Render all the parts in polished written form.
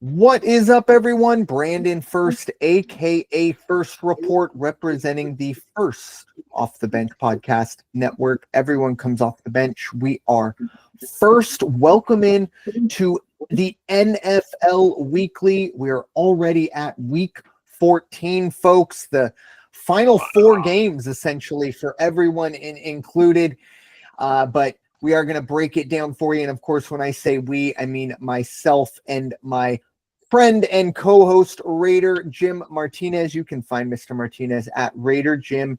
What is up, everyone? Brandon Ferst, aka First Report, representing the First Off the Bench podcast network. Everyone comes off the bench. We are first. Welcome in to the NFL Weekly. We're already at week 14, folks. The final four games, essentially, for everyone included. But we are going to break it down for you. And of course, when I say we, I mean myself and my friend and co-host Raider Jim Martinez. You can find Mr. Martinez at Raider Jim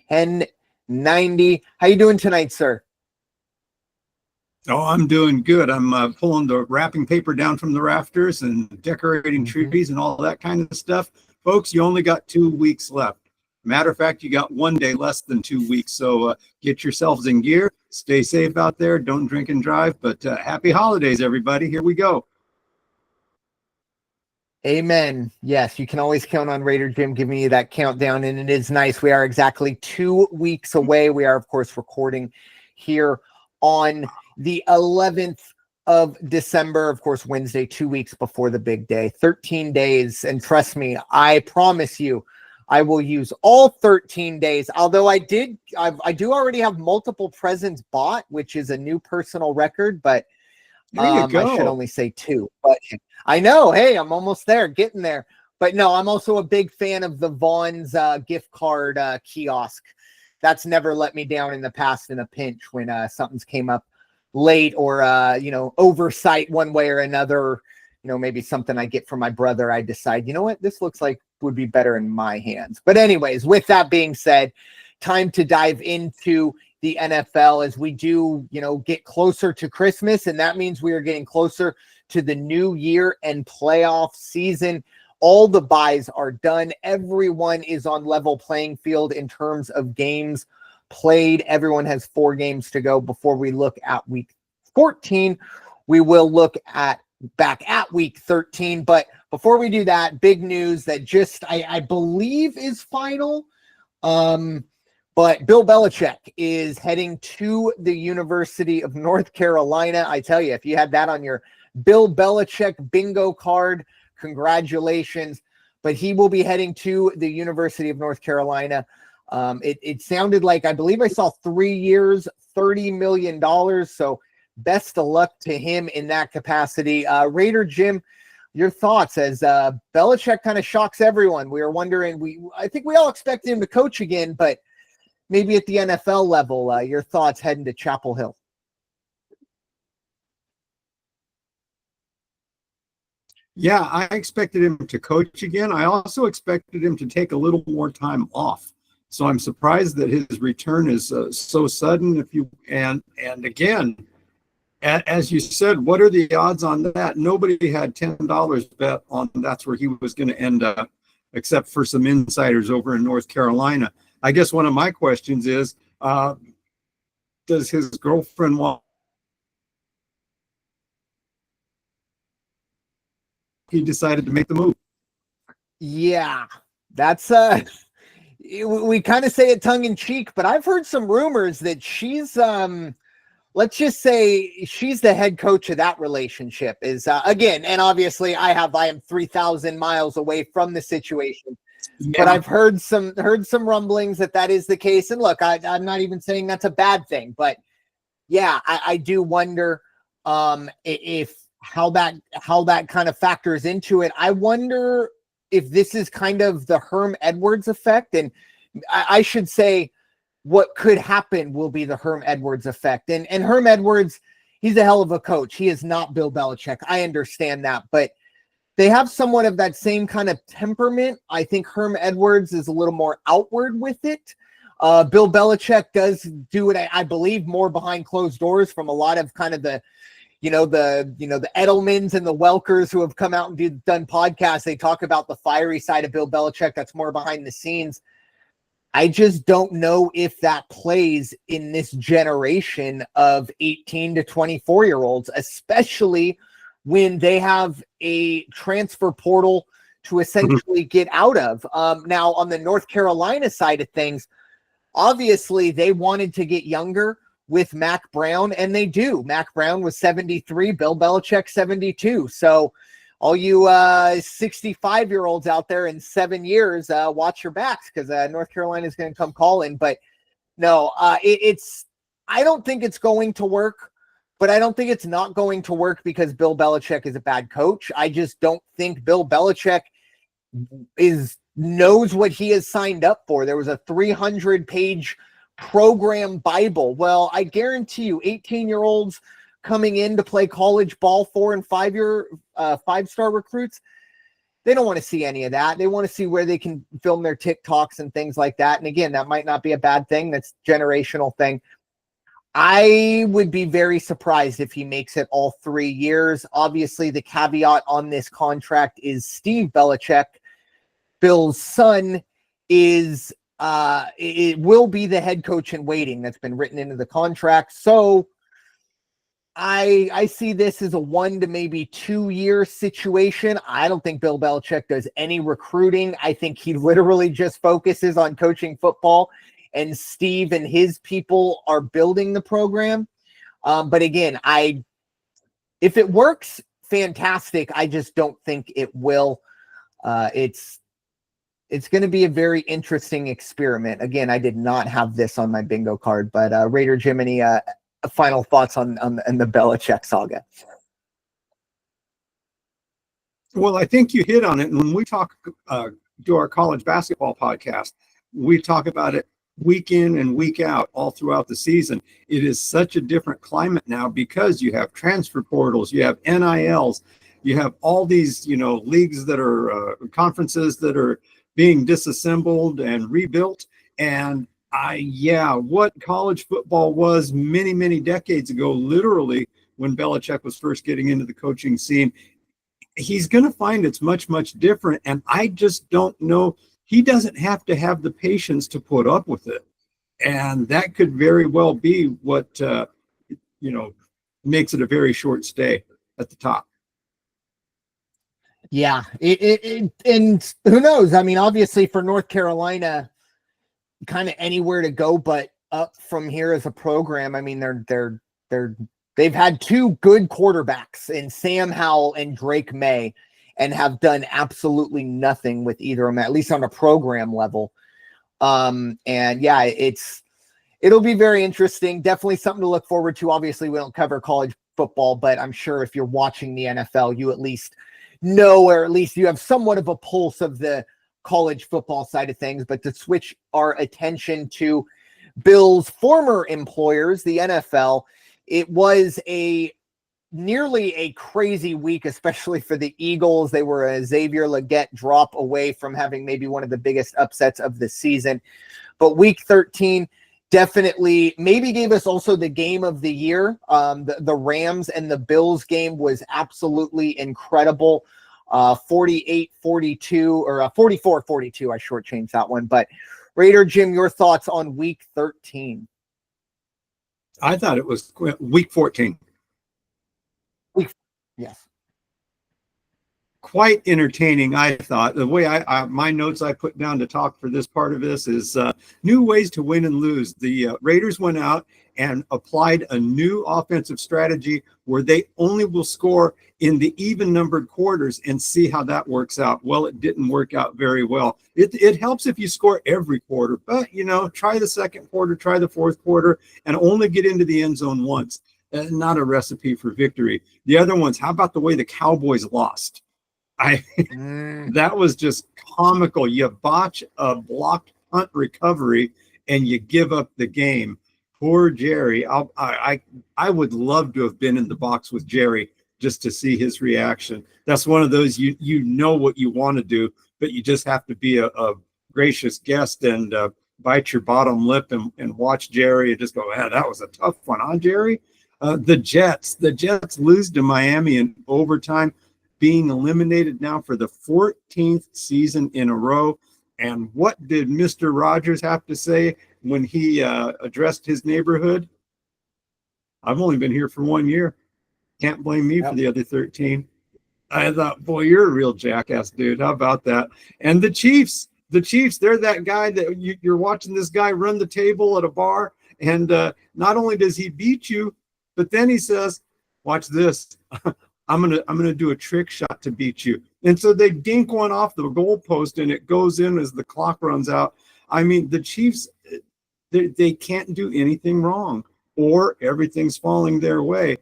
1090. How you doing tonight, sir? Oh, I'm doing good. I'm pulling the wrapping paper down from the rafters and decorating trees and all that kind of stuff. Folks, you only got 2 weeks left. Matter of fact, you got 1 day less than 2 weeks. So get yourselves in gear. Stay safe out there. Don't drink and drive. But happy holidays, everybody. Here we go. Amen. Yes, you can always count on Raider Jim giving you that countdown, and it is nice. We are exactly 2 weeks away. We are, of course, recording here on the 11th of December, of course, Wednesday, 2 weeks before the big day, 13 days. And trust me, I promise you, I will use all 13 days. Although I do already have multiple presents bought, which is a new personal record, but I should only say 2, but I know, hey, I'm almost there, getting there. But no, I'm also a big fan of the Vaughn's gift card kiosk. That's never let me down in the past in a pinch when something's came up late or, oversight one way or another. Maybe something I get from my brother, I decide, you know what, this looks like would be better in my hands. But anyways, with that being said, time to dive into the NFL as we do, get closer to Christmas. And that means we are getting closer to the new year and playoff season. All the buys are done. Everyone is on level playing field in terms of games played. Everyone has 4 games to go before we look at week 14. We will look back at week 13. But before we do that, big news that just, I believe is final. But Bill Belichick is heading to the University of North Carolina. I tell you, if you had that on your Bill Belichick bingo card, congratulations. But he will be heading to the University of North Carolina. It sounded like, I believe I saw 3 years, $30 million. So best of luck to him in that capacity. Raider Jim, your thoughts as Belichick kind of shocks everyone. We are wondering, I think we all expect him to coach again, but maybe at the NFL level, your thoughts heading to Chapel Hill. Yeah, I expected him to coach again. I also expected him to take a little more time off. So I'm surprised that his return is so sudden. And again, as you said, what are the odds on that? Nobody had $10 bet on that's where he was going to end up, except for some insiders over in North Carolina. I guess one of my questions is, does his girlfriend want? He decided to make the move. Yeah, that's we kind of say it tongue in cheek, but I've heard some rumors that she's let's just say she's the head coach of that relationship. Is again, and obviously I am 3,000 miles away from the situation. Yeah. But I've heard some rumblings that is the case. And look, I'm not even saying that's a bad thing, but yeah, I do wonder if how that kind of factors into it. I wonder if this is kind of the Herm Edwards effect. And I should say what could happen will be the Herm Edwards effect. And Herm Edwards, he's a hell of a coach. He is not Bill Belichick. I understand that, but they have somewhat of that same kind of temperament. I think Herm Edwards is a little more outward with it. Bill Belichick does do it, I believe, more behind closed doors from a lot of kind of the Edelmans and the Welkers who have come out and done podcasts. They talk about the fiery side of Bill Belichick that's more behind the scenes. I just don't know if that plays in this generation of 18 to 24-year-olds, especially when they have a transfer portal to essentially get out of. Now, on the North Carolina side of things, obviously they wanted to get younger with Mac Brown, and they do. Mac Brown was 73, Bill Belichick 72. So all you 65-year-olds out there in 7 years, watch your backs, because North Carolina is going to come calling. But no, I don't think it's going to work, but I don't think it's not going to work because Bill Belichick is a bad coach. I just don't think Bill Belichick knows what he has signed up for. There was a 300-page program Bible. Well, I guarantee you 18-year-olds coming in to play college ball, 4 and 5-star recruits, they don't want to see any of that. They want to see where they can film their TikToks and things like that. And again, that might not be a bad thing. That's a generational thing. I would be very surprised if he makes it all 3 years. Obviously, the caveat on this contract is Steve Belichick, Bill's son, is it will be the head coach in waiting. That's been written into the contract. So I see this as a 1 to maybe 2 year situation. I don't think Bill Belichick does any recruiting. I think he literally just focuses on coaching football, and Steve and his people are building the program. But again, if it works, fantastic. I just don't think it will. It's going to be a very interesting experiment. Again, I did not have this on my bingo card, but Raider Jim, any final thoughts on the Belichick saga? Well, I think you hit on it. And when we do our college basketball podcast, we talk about it week in and week out all throughout the season. It is such a different climate now because you have transfer portals, you have NILs, you have all these, leagues that are conferences that are being disassembled and rebuilt. And what college football was many, many decades ago, literally when Belichick was first getting into the coaching scene, he's going to find it's much, much different. And I just don't know. He doesn't have to have the patience to put up with it. And that could very well be what, makes it a very short stay at the top. Yeah, and who knows? I mean, obviously for North Carolina, kind of anywhere to go, but up from here as a program. I mean, they've had 2 good quarterbacks in Sam Howell and Drake May, and have done absolutely nothing with either of them, at least on a program level. And yeah, it'll be very interesting. Definitely something to look forward to. Obviously, we don't cover college football, but I'm sure if you're watching the NFL, you at least know, or at least you have somewhat of a pulse of the college football side of things. But to switch our attention to Bill's former employers, the NFL, it was nearly a crazy week, especially for the Eagles. They were a Xavier Legette drop away from having maybe one of the biggest upsets of the season. But week 13 definitely maybe gave us also the game of the year. The Rams and the Bills game was absolutely incredible. 48-42 or 44-42. I shortchanged that one. But Raider Jim, your thoughts on week 13? I thought it was week 14. Yes. Quite entertaining, I thought. The way my notes I put down to talk for this part of this is new ways to win and lose. The Raiders went out and applied a new offensive strategy where they only will score in the even-numbered quarters and see how that works out. Well, it didn't work out very well. It helps if you score every quarter, but, try the second quarter, try the fourth quarter, and only get into the end zone once. Not a recipe for victory. The other ones, how about the way the Cowboys lost? That was just comical. You botch a blocked punt recovery and you give up the game. Poor Jerry. I would love to have been in the box with Jerry just to see his reaction. That's one of those you know what you want to do, but you just have to be a gracious guest and bite your bottom lip and watch Jerry and just go, man, that was a tough one, huh, Jerry? The Jets lose to Miami in overtime, being eliminated now for the 14th season in a row. And what did Mr. Rogers have to say when he addressed his neighborhood? I've only been here for 1 year. Can't blame me for the other 13. I thought, boy, you're a real jackass, dude. How about that? And the Chiefs, they're that guy that you're watching this guy run the table at a bar. And not only does he beat you, but then he says, watch this. I'm gonna do a trick shot to beat you. And so they dink one off the goalpost and it goes in as the clock runs out. I mean, the Chiefs, they can't do anything wrong, or everything's falling their way.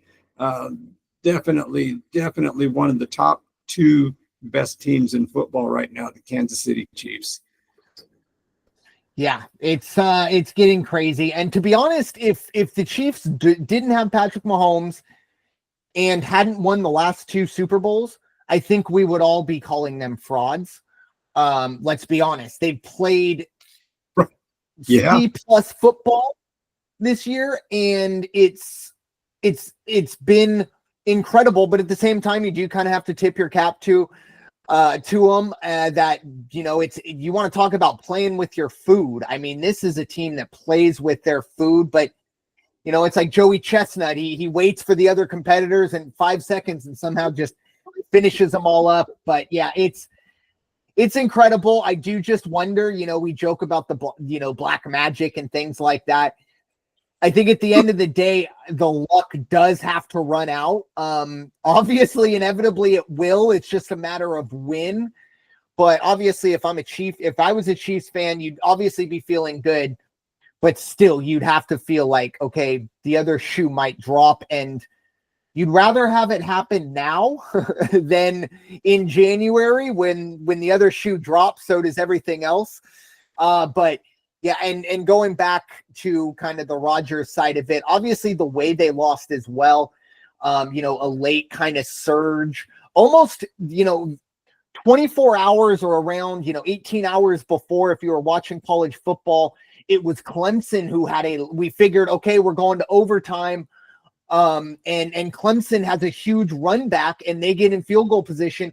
Definitely one of the top two best teams in football right now, the Kansas City Chiefs. Yeah, it's getting crazy. And to be honest, if the Chiefs didn't have Patrick Mahomes and hadn't won the last two Super Bowls, I think we would all be calling them frauds. Let's be honest. They've played C+ football this year, and it's been incredible. But at the same time, you do kind of have to tip your cap to them that, you know, you want to talk about playing with your food. I mean, this is a team that plays with their food, but you know, it's like Joey Chestnut. He waits for the other competitors in 5 seconds and somehow just finishes them all up. But yeah, it's incredible. I do just wonder, you know, we joke about the, you know, black magic and things like that. I think at the end of the day, the luck does have to run out. Obviously, inevitably it will. It's just a matter of when. But obviously, if I was a Chiefs fan, you'd obviously be feeling good. But still, you'd have to feel like, okay, the other shoe might drop, and you'd rather have it happen now than in January when the other shoe drops. So does everything else. But yeah, and going back to kind of the Rodgers side of it, obviously the way they lost as well, you know, a late kind of surge, almost, you know, 24 hours or around, you know, 18 hours before, if you were watching college football, it was Clemson who we figured, okay, we're going to overtime. And Clemson has a huge run back and they get in field goal position.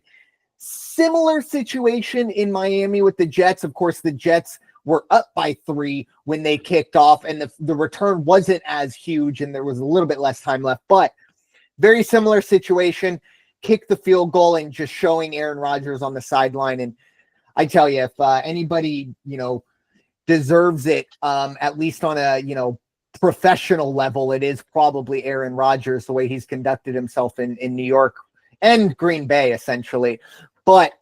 Similar situation in Miami with the Jets. Of course, the Jets were up by 3 when they kicked off, and the return wasn't as huge and there was a little bit less time left, but very similar situation. Kick the field goal and just showing Aaron Rodgers on the sideline. And I tell you, if anybody, you know, deserves it, at least on a, you know, professional level, it is probably Aaron Rodgers, the way he's conducted himself in New York and Green Bay, essentially. But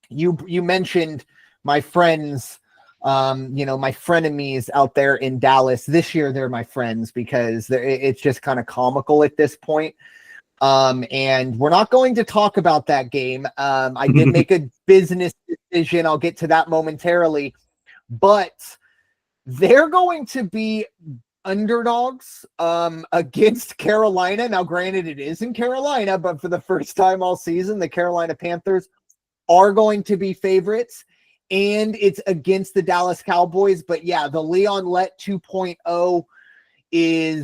you mentioned my friends, you know, my frenemies out there in Dallas. This year, they're my friends because it's just kind of comical at this point. And we're not going to talk about that game. I did make a business decision. I'll get to that momentarily, but they're going to be underdogs against Carolina. Now, granted, it is in Carolina, but for the first time all season, the Carolina Panthers are going to be favorites, and it's against the Dallas Cowboys. But yeah, the Leon Lett 2.0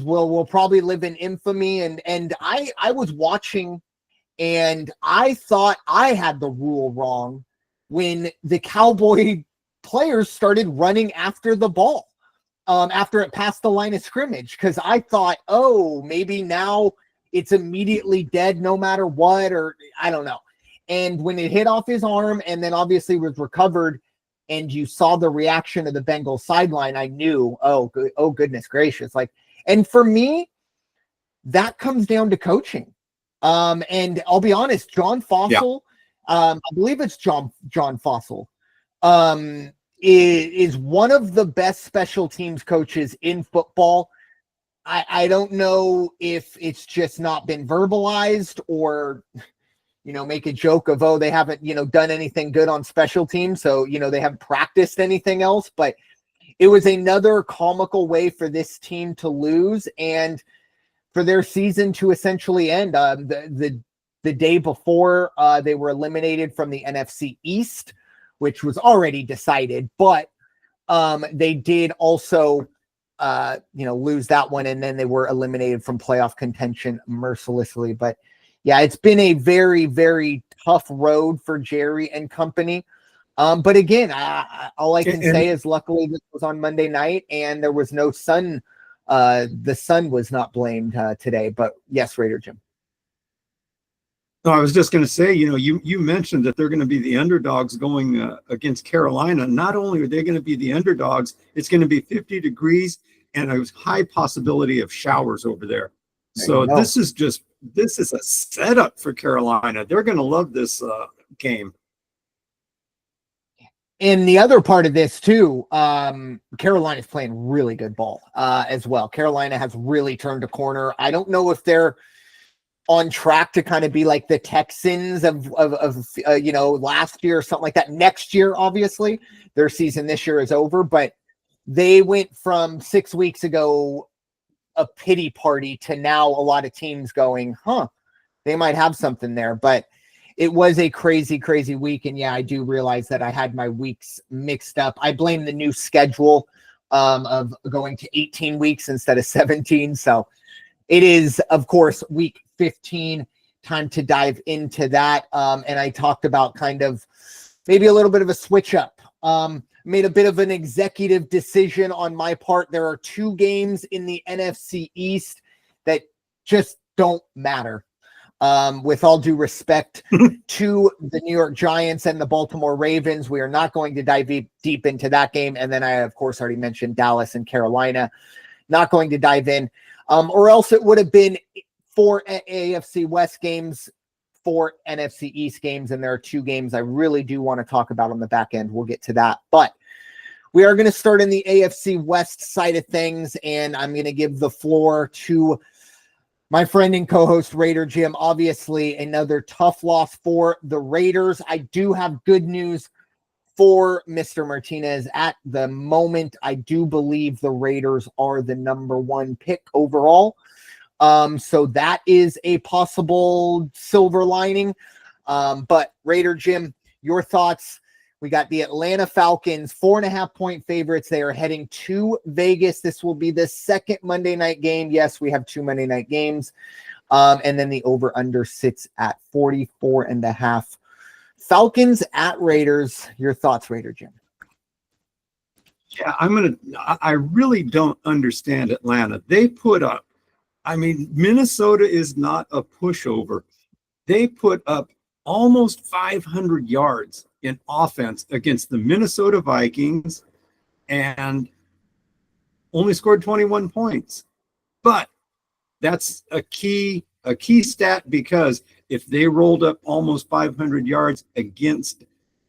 will probably live in infamy. And I was watching, and I thought I had the rule wrong when the Cowboy players started running after the ball after it passed the line of scrimmage, because I thought, oh, maybe now it's immediately dead no matter what, or I don't know. And when it hit off his arm and then obviously was recovered, and you saw the reaction of the Bengals sideline, I knew, oh goodness gracious. Like, and for me, that comes down to coaching. And I'll be honest, John Fossil, I believe it's John Fossil, is one of the best special teams coaches in football. I don't know if it's just not been verbalized, or, you know, make a joke of, oh, they haven't, you know, done anything good on special teams, so, you know, they haven't practiced anything else. But it was another comical way for this team to lose and for their season to essentially end. The day before, they were eliminated from the NFC East, which was already decided, but they did also, you know, lose that one, and then they were eliminated from playoff contention mercilessly. But yeah, it's been a very, very tough road for Jerry and company. But again, all I can say is luckily this was on Monday night and there was no sun. The sun was not blamed today. But yes, Raider Jim. No, I was just going to say, you know, you mentioned that they're going to be the underdogs going against Carolina. Not only are they going to be the underdogs, it's going to be 50 degrees and a high possibility of showers over there. So this is just this is a setup for Carolina. They're going to love this game. And the other part of this too, Carolina's playing really good ball as well. Carolina has really turned a corner. I don't know if they're on track to kind of be like the Texans of last year or something like that. Next year, obviously, their season this year is over, but they went from 6 weeks ago a pity party to now a lot of teams going, they might have something there. But it was a crazy, crazy week. And yeah, I do realize that I had my weeks mixed up. I blame the new schedule of going to 18 weeks instead of 17. So it is, of course, week 15. Time to dive into that. And I talked about kind of maybe a little bit of a switch up. Made a bit of an executive decision on my part. There are 2 games in the NFC East that just don't matter. With all due respect to the New York Giants and the Baltimore Ravens, we are not going to dive deep into that game. And then I, of course, already mentioned Dallas and Carolina. Not going to dive in. Or else it would have been 4 AFC West games, 4 NFC East games, and there are 2 games I really do want to talk about on the back end. We'll get to that. But we are going to start in the AFC West side of things, and I'm going to give the floor to my friend and co-host Raider Jim. Obviously, another tough loss for the Raiders. I do have good news for Mr. Martinez. At the moment, I do believe the Raiders are the number 1 pick overall. So that is a possible silver lining. But Raider Jim, your thoughts? We got the Atlanta Falcons, 4.5-point favorites. They are heading to Vegas. This will be the second Monday night game. Yes, we have 2 Monday night games. And then the over-under sits at 44.5. Falcons at Raiders. Your thoughts, Raider Jim? Yeah, I really don't understand Atlanta. They put up, Minnesota is not a pushover. They put up almost 500 yards in offense against the Minnesota Vikings and only scored 21 points. But that's a key stat, because if they rolled up almost 500 yards against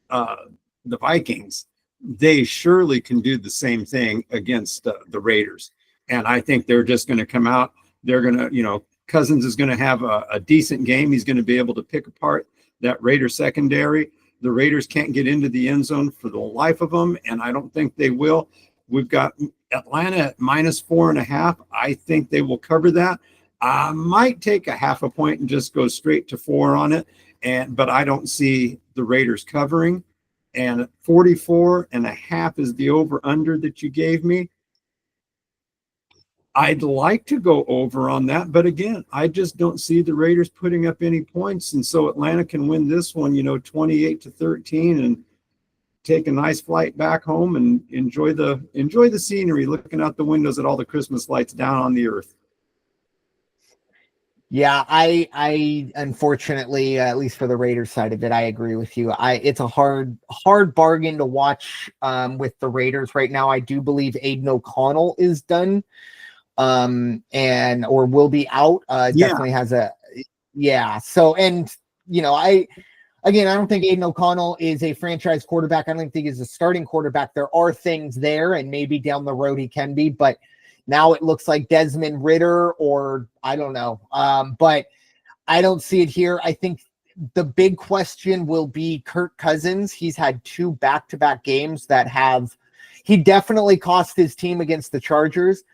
the Vikings, they surely can do the same thing against the Raiders. And I think they're just going to come out. They're going to, Cousins is going to have a decent game. He's going to be able to pick apart that Raider secondary. The Raiders can't get into the end zone for the life of them, and I don't think they will. We've got Atlanta at -4.5. I think they will cover that. I might take a 0.5 point and just go straight to 4 on it, but I don't see the Raiders covering. And 44.5 is the over-under that you gave me. I'd like to go over on that, but again, I just don't see the Raiders putting up any points, and so Atlanta can win this one, 28-13, and take a nice flight back home and enjoy the scenery, looking out the windows at all the Christmas lights down on the earth. Yeah, I unfortunately, at least for the Raiders side of it, I agree with you. It's a hard bargain to watch with the Raiders right now. I do believe Aiden O'Connell is done. Or will be out. Definitely has a So, and I don't think Aiden O'Connell is a franchise quarterback. I don't think he's a starting quarterback. There are things there, and maybe down the road he can be, but now it looks like Desmond Ridder, or I don't know. But I don't see it here. I think the big question will be Kirk Cousins. He's had 2 back-to-back games that he definitely cost his team against the Chargers.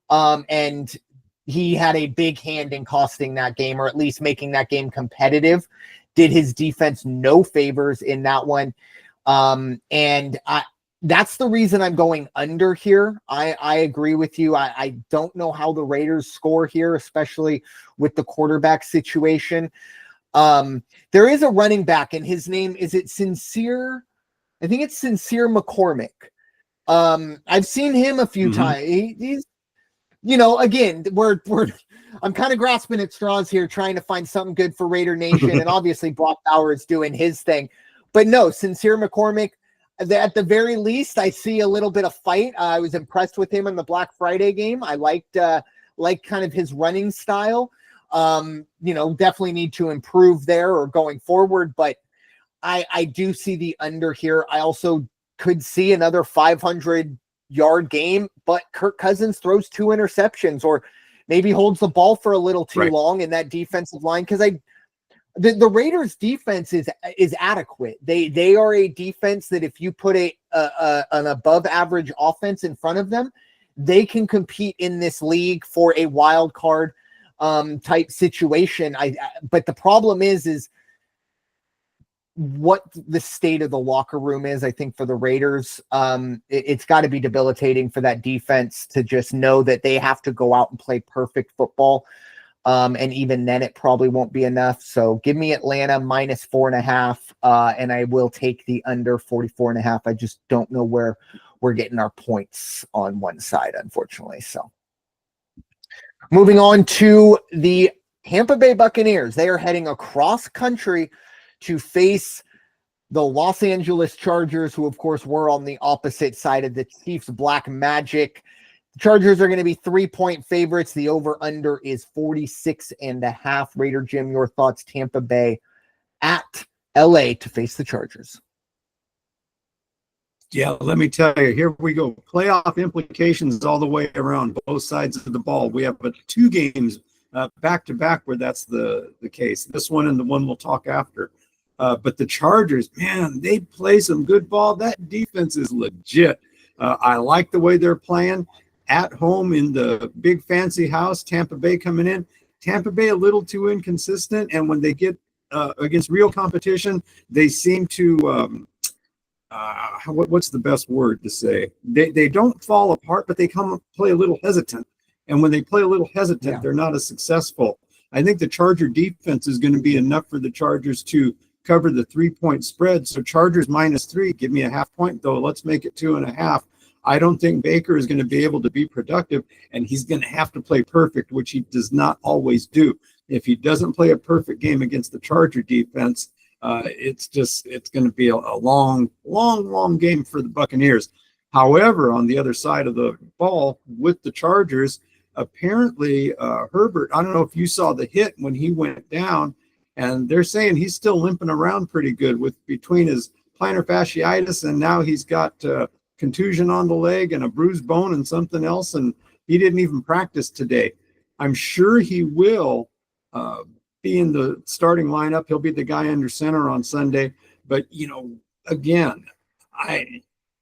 And he had a big hand in costing that game, or at least making that game competitive. Did his defense no favors in that one. That's the reason I'm going under here. I agree with you. I don't know how the Raiders score here, especially with the quarterback situation. There is a running back, and his name, is it Sincere? I think it's Sincere McCormick. I've seen him a few times. He's, again, I'm kind of grasping at straws here, trying to find something good for Raider Nation. And obviously Brock Bauer is doing his thing, but no, Sincere McCormick, at the very least, I see a little bit of fight. I was impressed with him in the Black Friday game. I liked kind of his running style. definitely need to improve there or going forward, but I do see the under here. I also could see another 500-yard game, but Kirk Cousins throws 2 interceptions or maybe holds the ball for a little too long in that defensive line. Because the Raiders defense is adequate. They are a defense that if you put an above average offense in front of them, they can compete in this league for a wild card type situation. But the problem is what the state of the locker room is. I think for the Raiders, it's got to be debilitating for that defense to just know that they have to go out and play perfect football. And even then it probably won't be enough. So give me Atlanta minus 4.5. And I will take the under 44.5. I just don't know where we're getting our points on one side, unfortunately. So moving on to the Tampa Bay Buccaneers. They are heading across country to face the Los Angeles Chargers, who of course were on the opposite side of the Chiefs' black magic. The Chargers are going to be 3-point favorites. The over-under is 46.5. Raider Jim, your thoughts? Tampa Bay at LA to face the Chargers. Yeah, let me tell you, here we go. Playoff implications all the way around both sides of the ball. We have 2 games back-to-back where that's the case. This one and the one we'll talk after. But the Chargers, man, they play some good ball. That defense is legit. I like the way they're playing at home in the big fancy house. Tampa Bay coming in. Tampa Bay a little too inconsistent, and when they get against real competition, they seem to what's the best word to say? They don't fall apart, but they play a little hesitant. And when they play a little hesitant, they're not as successful. I think the Charger defense is going to be enough for the Chargers to cover the 3-point spread. So Chargers -3, give me a half point though. Let's make it 2.5. I don't think Baker is going to be able to be productive, and he's going to have to play perfect, which he does not always do. If he doesn't play a perfect game against the Charger defense, it's going to be a long game for the Buccaneers. However, on the other side of the ball with the Chargers, apparently Herbert, I don't know if you saw the hit when he went down, and they're saying he's still limping around pretty good between his plantar fasciitis, and now he's got contusion on the leg and a bruised bone and something else, and he didn't even practice today. I'm sure he will be in the starting lineup. He'll be the guy under center on Sunday. But, again,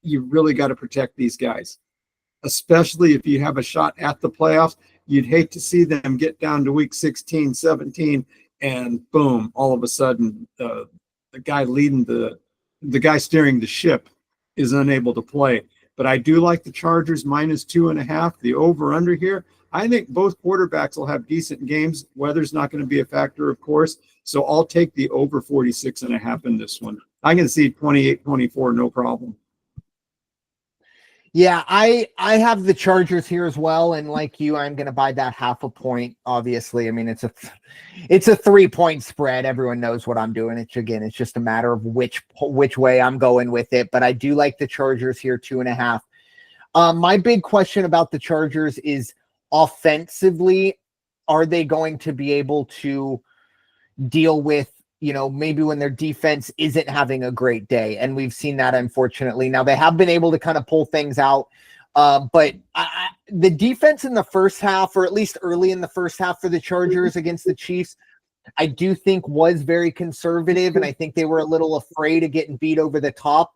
you really got to protect these guys, especially if you have a shot at the playoffs. You'd hate to see them get down to week 16, 17, and boom, all of a sudden the guy steering the ship is unable to play. But I do like the Chargers -2.5, the over-under here. I think both quarterbacks will have decent games. Weather's not going to be a factor, of course. So I'll take the over 46.5 in this one. I can see 28-24, no problem. Yeah, I have the Chargers here as well, and like you, I'm going to buy that half a point. Obviously, I mean it's a 3-point spread. Everyone knows what I'm doing. It's just a matter of which way I'm going with it. But I do like the Chargers here 2.5. My big question about the Chargers is offensively, are they going to be able to deal with maybe when their defense isn't having a great day? And we've seen that, unfortunately. Now, they have been able to kind of pull things out. But the defense in the first half, or at least early in the first half for the Chargers against the Chiefs, I do think was very conservative. And I think they were a little afraid of getting beat over the top.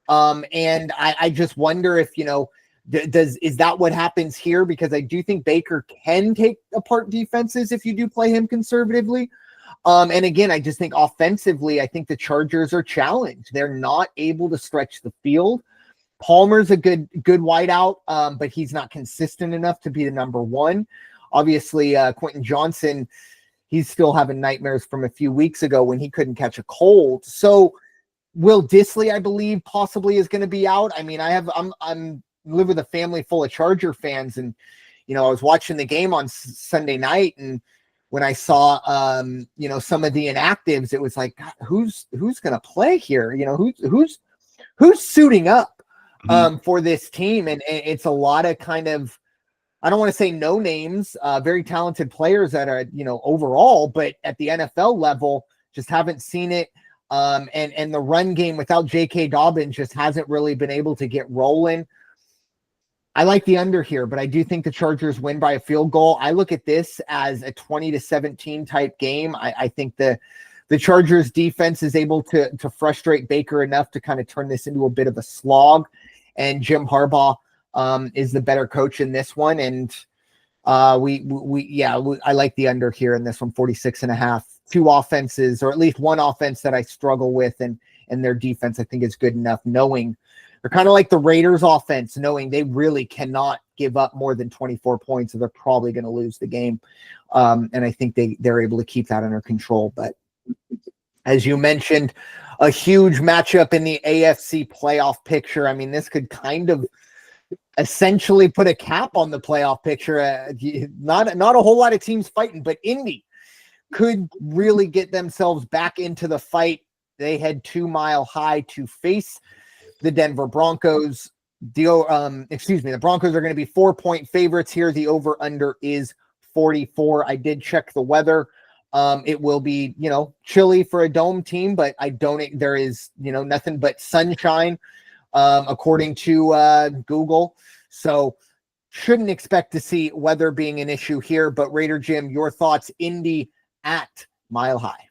And I just wonder if, is that what happens here? Because I do think Baker can take apart defenses if you do play him conservatively. And again, I just think offensively, I think the Chargers are challenged. They're not able to stretch the field. Palmer's a good wideout, but he's not consistent enough to be the number one. Obviously, Quentin Johnson, he's still having nightmares from a few weeks ago when he couldn't catch a cold. So Will Dissly, I believe, possibly is going to be out. I mean, I'm live with a family full of Charger fans, and I was watching the game on Sunday night, and when I saw, some of the inactives, it was like, God, who's going to play here? Who's suiting up for this team? And it's a lot of kind of I don't want to say no names, very talented players that are, overall, but at the NFL level, just haven't seen it. And the run game without J.K. Dobbins just hasn't really been able to get rolling. I like the under here, but I do think the Chargers win by a field goal. I look at this as a 20-17 type game. I think the Chargers defense is able to frustrate Baker enough to kind of turn this into a bit of a slog. And Jim Harbaugh is the better coach in this one. And I like the under here in this one, 46.5. Two offenses, or at least one offense that I struggle with, and their defense I think is good enough, knowing they're kind of like the Raiders offense, knowing they really cannot give up more than 24 points or they're probably going to lose the game. And I think they're able to keep that under control. But as you mentioned, a huge matchup in the AFC playoff picture. I mean, this could kind of essentially put a cap on the playoff picture. Not a whole lot of teams fighting, but Indy could really get themselves back into the fight. They head 2 Mile High to face the Denver Broncos. The Broncos are going to be 4-point favorites here. The over-under is 44. I did check the weather. It will be, chilly for a dome team, but there is, nothing but sunshine, according to Google. So shouldn't expect to see weather being an issue here. But Raider Jim, your thoughts, Indy at Mile High?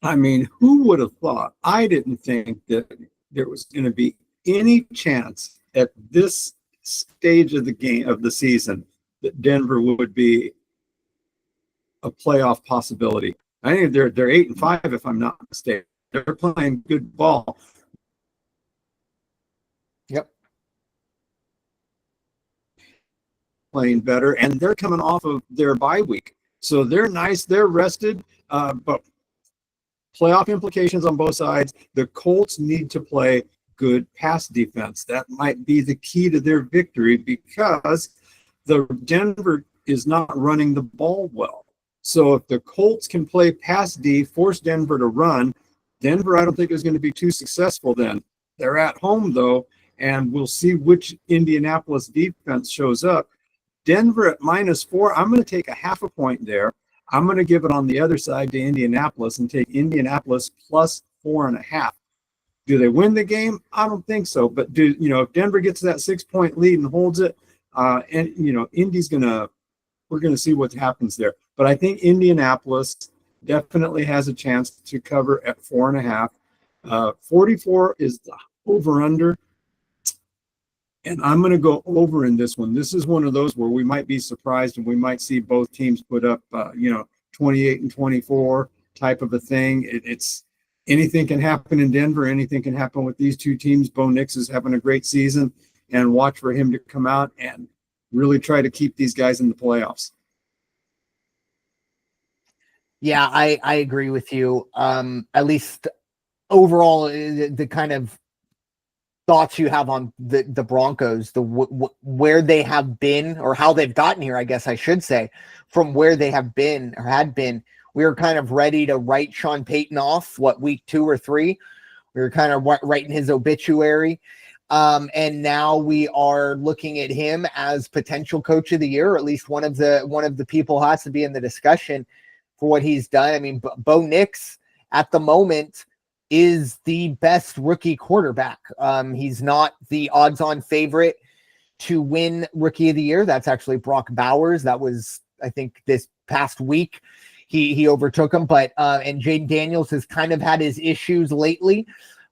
I mean, who would have thought? I didn't think that there was going to be any chance at this stage of the game, of the season, that Denver would be a playoff possibility. I think they're 8-5 if I'm not mistaken. They're playing good ball. Yep. Playing better, and they're coming off of their bye week. So they're nice, they're rested, but playoff implications on both sides. The Colts need to play good pass defense. That might be the key to their victory, because the Denver is not running the ball well. So if the Colts can play pass D, force Denver to run, Denver I don't think is going to be too successful then. They're at home though, and we'll see which Indianapolis defense shows up. Denver at -4, I'm going to take a half a point there. I'm going to give it on the other side to Indianapolis and take Indianapolis +4.5. Do they win the game? I don't think so. But if Denver gets that 6-point lead and holds it, Indy's we're going to see what happens there. But I think Indianapolis definitely has a chance to cover at 4.5. 44 is the over/under. And I'm going to go over in this one. This is one of those where we might be surprised and we might see both teams put up, 28 and 24 type of a thing. It's anything can happen in Denver. Anything can happen with these two teams. Bo Nix is having a great season, and watch for him to come out and really try to keep these guys in the playoffs. Yeah, I agree with you. At least overall, the kind of thoughts you have on the Broncos, where they have been, or how they've gotten here, I guess I should say, from where they have been or had been. We were kind of ready to write Sean Payton off, week 2 or 3? We were kind of writing his obituary. And now we are looking at him as potential coach of the year, or at least one of the people has to be in the discussion for what he's done. I mean, Bo Nix at the moment is the best rookie quarterback. He's not the odds-on favorite to win Rookie of the Year. That's actually Brock Bowers. That was, I think, this past week. He overtook him, but and Jaden Daniels has kind of had his issues lately.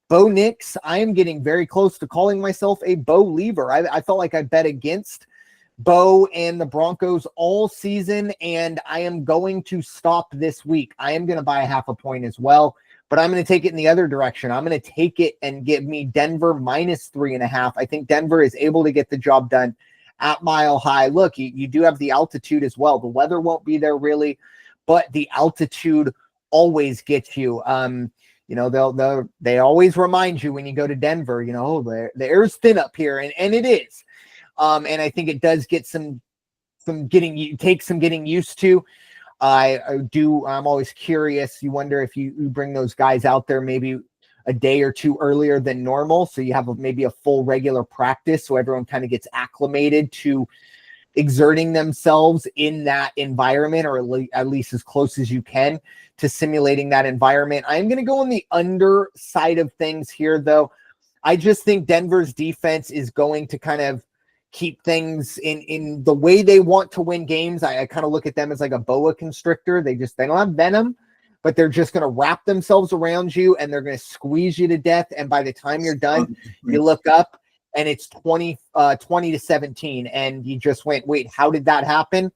Bo Nix, I am getting very close to calling myself a Bo leaver. I felt like I bet against Bo and the Broncos all season, and I am going to stop this week. I am going to buy a half a point as well. But I'm going to take it in the other direction. I'm going to take it and give me Denver -3.5. I think Denver is able to get the job done at Mile High. Look, you do have the altitude as well. The weather won't be there really, but the altitude always gets you. They always remind you when you go to Denver, the air's thin up here, and it is. And I think it does get some getting used to. I'm always curious. You wonder if you bring those guys out there, maybe a day or two earlier than normal. So you have maybe a full regular practice. So everyone kind of gets acclimated to exerting themselves in that environment, or at least as close as you can to simulating that environment. I'm going to go on the under side of things here, though. I just think Denver's defense is going to kind of keep things in the way they want to win games. I kind of look at them as like a boa constrictor. They don't have venom, but they're just going to wrap themselves around you and they're going to squeeze you to death. And by the time you're done, you look up and it's 20-17. And you just went, wait, how did that happen?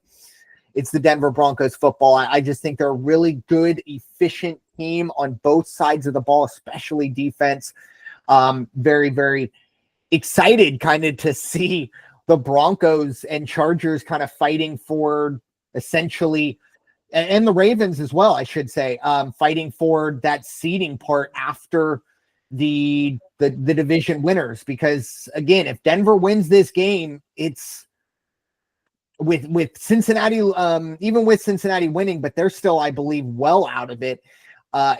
It's the Denver Broncos football. I just think they're a really good, efficient team on both sides of the ball, especially defense. Very, very excited kind of to see the Broncos and Chargers kind of fighting for essentially, and the Ravens as well, I should say, fighting for that seeding part after the division winners. Because again, if Denver wins this game, it's with Cincinnati, even with Cincinnati winning, but they're still, I believe, well out of it.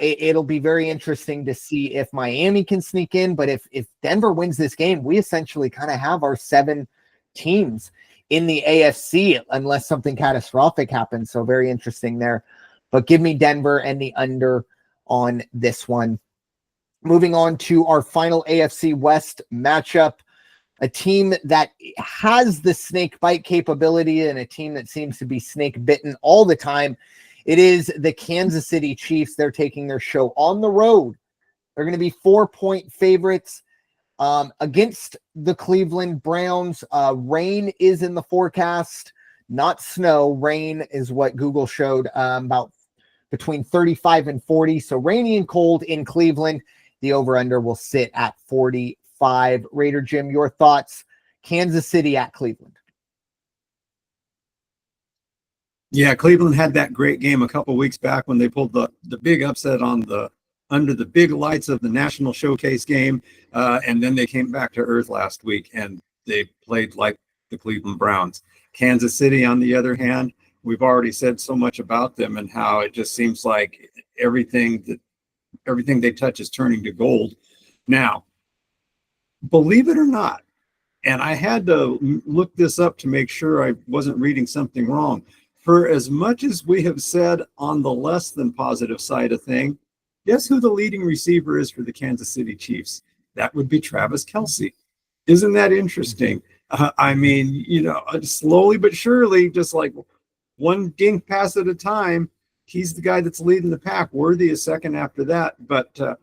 It'll be very interesting to see if Miami can sneak in. But if Denver wins this game, we essentially kind of have our 7 teams in the AFC unless something catastrophic happens. So very interesting there. But give me Denver and the under on this one. Moving on to our final AFC West matchup, a team that has the snake bite capability and a team that seems to be snake bitten all the time. It is the Kansas City Chiefs. They're taking their show on the road. They're going to be 4-point favorites against the Cleveland Browns. Rain is in the forecast, not snow. Rain is what Google showed, about between 35 and 40. So rainy and cold in Cleveland. The over-under will sit at 45. Raider Jim, your thoughts? Kansas City at Cleveland. Yeah, Cleveland had that great game a couple weeks back when they pulled the big upset under the big lights of the National Showcase game, and then they came back to earth last week and they played like the Cleveland Browns. Kansas City, on the other hand, we've already said so much about them and how it just seems like everything they touch is turning to gold. Now, believe it or not, and I had to look this up to make sure I wasn't reading something wrong. For as much as we have said on the less than positive side of thing, guess who the leading receiver is for the Kansas City Chiefs? That would be Travis Kelce. Isn't that interesting? I mean, slowly but surely, just like one dink pass at a time, he's the guy that's leading the pack. Worthy is second after that. But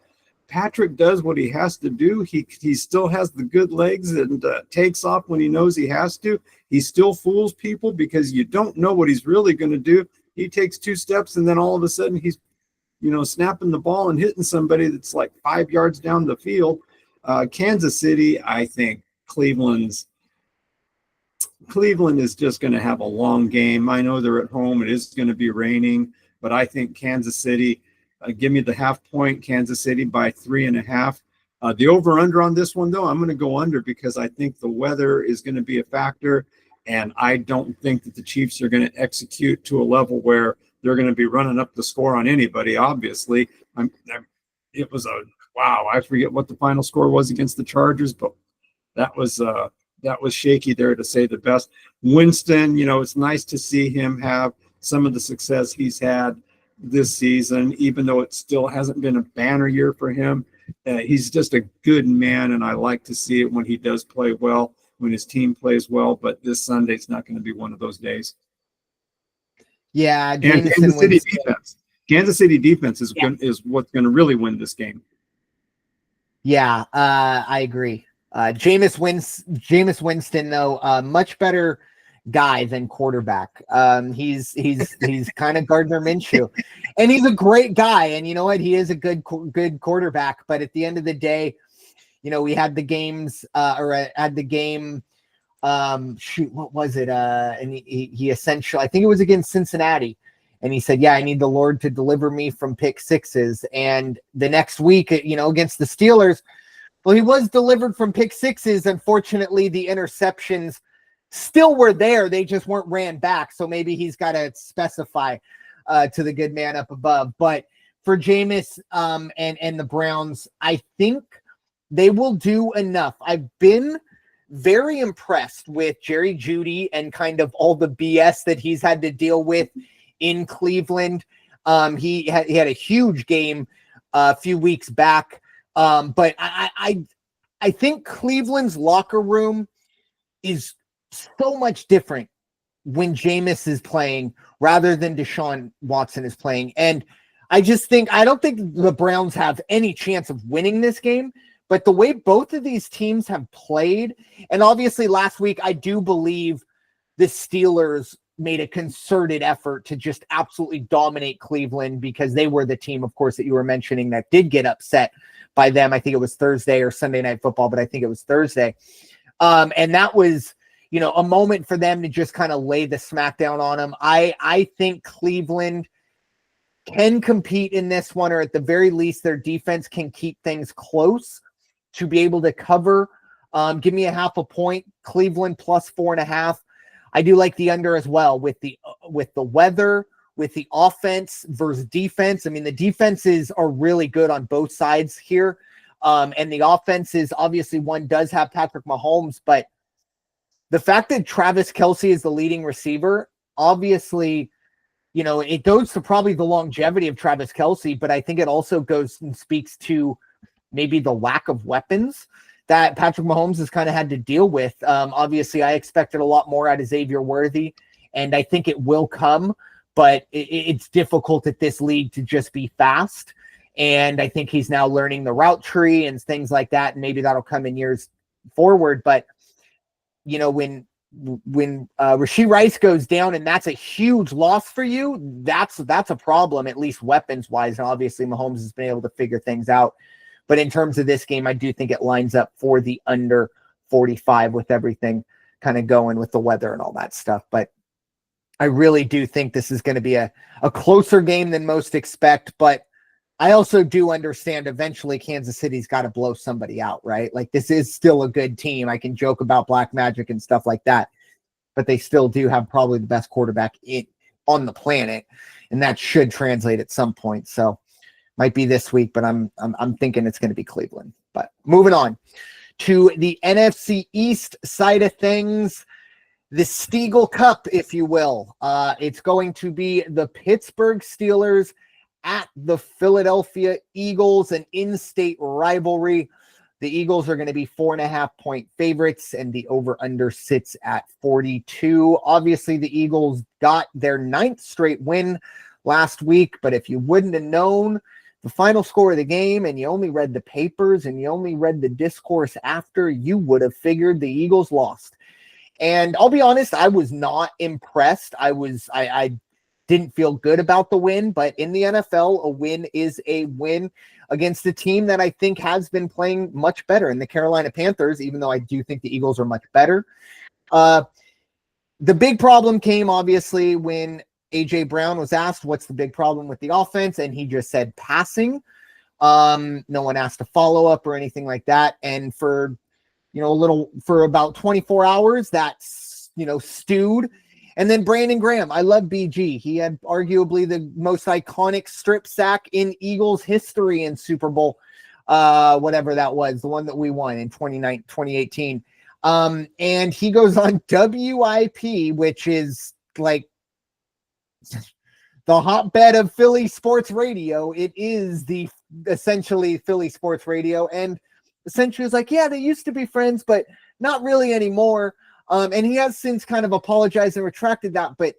Patrick does what he has to do. He still has the good legs and takes off when he knows he has to. He still fools people because you don't know what he's really going to do. He takes 2 steps and then all of a sudden he's, snapping the ball and hitting somebody that's like 5 yards down the field. Kansas City, I think Cleveland is just going to have a long game. I know they're at home. It is going to be raining, but I think Kansas City, give me the half point, Kansas City by 3.5. The over-under on this one, though, I'm going to go under because I think the weather is going to be a factor, and I don't think that the Chiefs are going to execute to a level where they're going to be running up the score on anybody, obviously. It was wow, I forget what the final score was against the Chargers, but that was shaky there, to say the best. Winston, it's nice to see him have some of the success he's had this season, even though it still hasn't been a banner year for him. He's just a good man, and I like to see it when he does play well, when his team plays well. But this Sunday's not going to be one of those days. Yeah, and Kansas City defense. Kansas City defense is what's going to really win this game. Yeah, I agree. Jameis Winston, though, much better guy than quarterback. He's kind of Gardner Minshew, and he's a great guy. And you know what? He is a good quarterback. But at the end of the day, we had the games, had the game. What was it? And he essentially, I think it was against Cincinnati. And he said, I need the Lord to deliver me from pick sixes. And the next week, against the Steelers, well, he was delivered from pick sixes. Unfortunately, the interceptions still were there. They just weren't ran back. So maybe he's got to specify to the good man up above. But for Jameis and the Browns. I think they will do enough. I've been very impressed with Jerry Jeudy and kind of all the BS that he's had to deal with in Cleveland. He had a huge game a few weeks back, but I think Cleveland's locker room is so much different when Jameis is playing rather than Deshaun Watson is playing. And I don't think the Browns have any chance of winning this game, but the way both of these teams have played, and obviously last week, I do believe the Steelers made a concerted effort to just absolutely dominate Cleveland because they were the team, of course, that you were mentioning that did get upset by them. I think it was Thursday or Sunday Night Football, but I think it was Thursday. And that was, a moment for them to just kind of lay the smackdown on them. I think Cleveland can compete in this one, or at the very least, their defense can keep things close to be able to cover. Give me a 0.5 point. Cleveland plus 4.5. I do like the under as well with the weather, with the offense versus defense. I mean, the defenses are really good on both sides here. And the offenses, obviously one does have Patrick Mahomes, but the fact that Travis Kelce is the leading receiver, obviously, it goes to probably the longevity of Travis Kelce, but I think it also goes and speaks to maybe the lack of weapons that Patrick Mahomes has kind of had to deal with. Obviously, I expected a lot more out of Xavier Worthy, and I think it will come, but it's difficult at this league to just be fast. And I think he's now learning the route tree and things like that, and maybe that'll come in years forward. But, when Rashee Rice goes down and that's a huge loss for you, that's a problem, at least weapons-wise. And obviously, Mahomes has been able to figure things out. But in terms of this game, I do think it lines up for the under 45 with everything kind of going with the weather and all that stuff. But I really do think this is going to be a closer game than most expect. But I also do understand eventually Kansas City's got to blow somebody out, right? Like, this is still a good team. I can joke about black magic and stuff like that, but they still do have probably the best quarterback on the planet, and that should translate at some point. So might be this week, but I'm thinking it's going to be Cleveland. But moving on to the NFC East side of things, the Stiegel Cup, if you will. It's going to be the Pittsburgh Steelers at the Philadelphia Eagles, an in-state rivalry. The Eagles are going to be 4.5 point favorites, and the over-under sits at 42. Obviously, the Eagles got their 9th straight win last week, but if you wouldn't have known the final score of the game and you only read the papers and you only read the discourse after, you would have figured the Eagles lost. And I'll be honest, I was not impressed. I didn't feel good about the win, but in the NFL, a win is a win against a team that I think has been playing much better in the Carolina Panthers, even though I do think the Eagles are much better. The big problem came, obviously, when A.J. Brown was asked, what's the big problem with the offense? And he just said passing. No one asked a follow-up or anything like that. And for about 24 hours, that's, stewed. And then Brandon Graham, I love BG. He had arguably the most iconic strip sack in Eagles history in Super Bowl, whatever that was, the one that we won in 2018. And he goes on WIP, which is like the hotbed of Philly sports radio. It is essentially Philly sports radio. And essentially it's like, yeah, they used to be friends, but not really anymore. And he has since kind of apologized and retracted that, but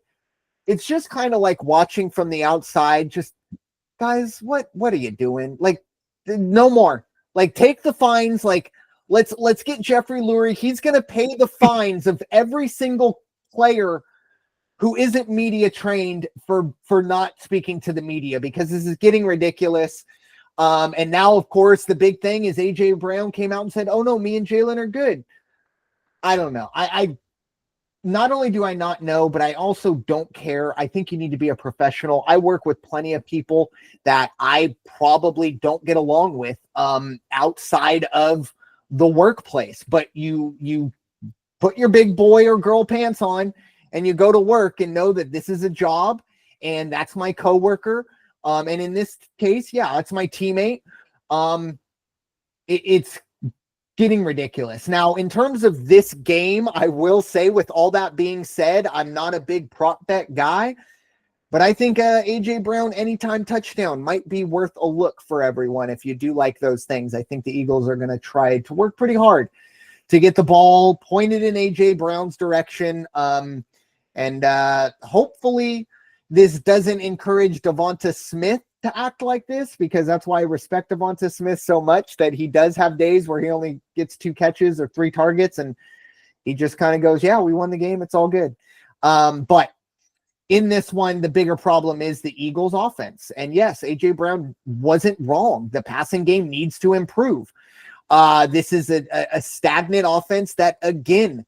it's just kind of like watching from the outside, just, guys, what are you doing? Like, no more. Like, take the fines. Like, let's get Jeffrey Lurie. He's going to pay the fines of every single player who isn't media trained for not speaking to the media, because this is getting ridiculous. And now, of course, the big thing is A.J. Brown came out and said, oh no, me and Jalen are good. I don't know. I not only do I not know, but I also don't care. I think you need to be a professional. I work with plenty of people that I probably don't get along with outside of the workplace, but you put your big boy or girl pants on and you go to work and know that this is a job and that's my coworker. And in this case, yeah, it's my teammate. It's getting ridiculous. Now, in terms of this game, I will say, with all that being said, I'm not a big prop bet guy, but I think A.J. Brown anytime touchdown might be worth a look for everyone if you do like those things. I think the Eagles are going to try to work pretty hard to get the ball pointed in A.J. Brown's direction. And hopefully this doesn't encourage Devonta Smith to act like this, because that's why I respect Devonta Smith so much, that he does have days where he only gets 2 catches or 3 targets and he just kind of goes, yeah, we won the game, it's all good. But in this one, the bigger problem is the Eagles offense. And yes, A.J. Brown wasn't wrong. The passing game needs to improve. This is a stagnant offense that, again,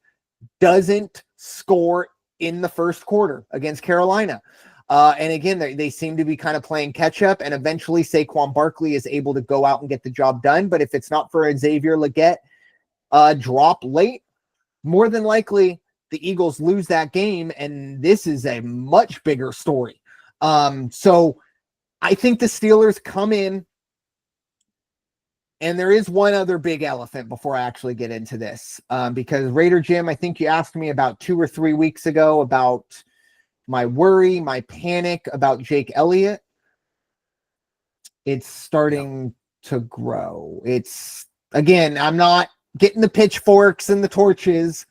doesn't score in the first quarter against Carolina. And again, they seem to be kind of playing catch up, and eventually Saquon Barkley is able to go out and get the job done. But if it's not for Xavier Legette drop late, more than likely the Eagles lose that game, and this is a much bigger story. So I think the Steelers come in, and there is one other big elephant before I actually get into this, because Raider Jim, I think you asked me about 2 or 3 weeks ago about my worry, my panic about Jake Elliott. It's starting to grow. It's, again, I'm not getting the pitchforks and the torches.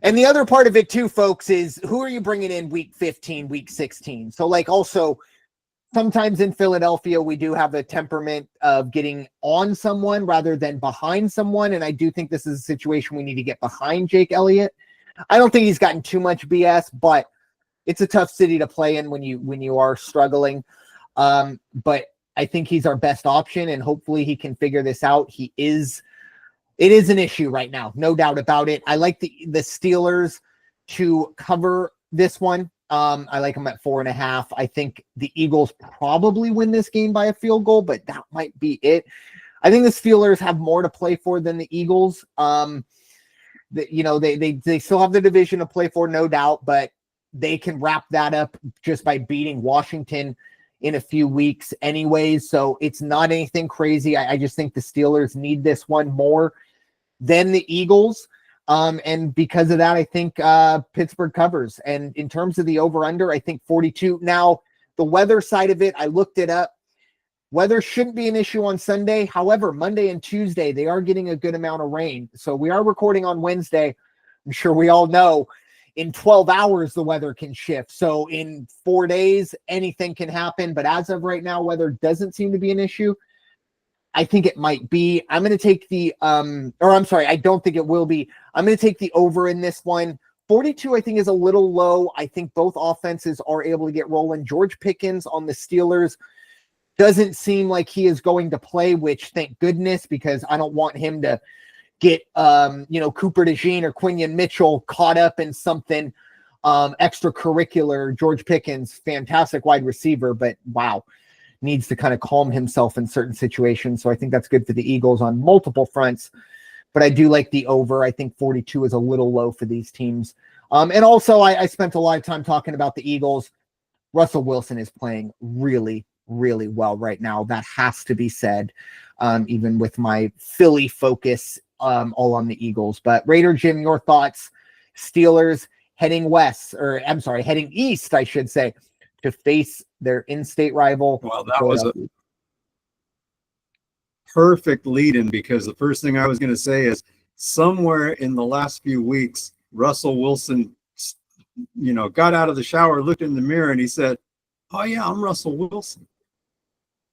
And the other part of it too, folks, is who are you bringing in week 15, week 16? So like, also sometimes in Philadelphia, we do have a temperament of getting on someone rather than behind someone. And I do think this is a situation we need to get behind Jake Elliott. I don't think he's gotten too much BS, but it's a tough city to play in when you are struggling. But I think he's our best option, and hopefully he can figure this out. It is an issue right now, no doubt about it. I like the Steelers to cover this one. I like them at 4.5. I think the Eagles probably win this game by a field goal, but that might be it. I think the Steelers have more to play for than the Eagles. They still have the division to play for, no doubt, but they can wrap that up just by beating Washington in a few weeks anyways. So it's not anything crazy. I just think the Steelers need this one more than the Eagles. And because of that, I think Pittsburgh covers. And in terms of the over-under, I think 42. Now, the weather side of it, I looked it up. Weather shouldn't be an issue on Sunday. However, Monday and Tuesday, they are getting a good amount of rain. So we are recording on Wednesday. I'm sure we all know in 12 hours, the weather can shift. So in 4 days, anything can happen. But as of right now, weather doesn't seem to be an issue. I think it might be. I'm going to take I don't think it will be. I'm going to take the over in this one. 42, I think, is a little low. I think both offenses are able to get rolling. George Pickens on the Steelers doesn't seem like he is going to play, which thank goodness, because I don't want him to get Cooper DeJean or Quinion Mitchell caught up in something extracurricular. George Pickens, fantastic wide receiver, but wow, needs to kind of calm himself in certain situations. So I think that's good for the Eagles on multiple fronts, but I do like the over. I think 42 is a little low for these teams. And also I spent a lot of time talking about the Eagles. Russell Wilson is playing really, really well right now. That has to be said, even with my Philly focus all on the Eagles. But Raider Jim, your thoughts? Steelers heading heading east, I should say, to face their in-state rival. Well, that was a perfect lead-in, because the first thing I was going to say is somewhere in the last few weeks, Russell Wilson, got out of the shower, looked in the mirror, and he said, "Oh yeah, I'm Russell Wilson."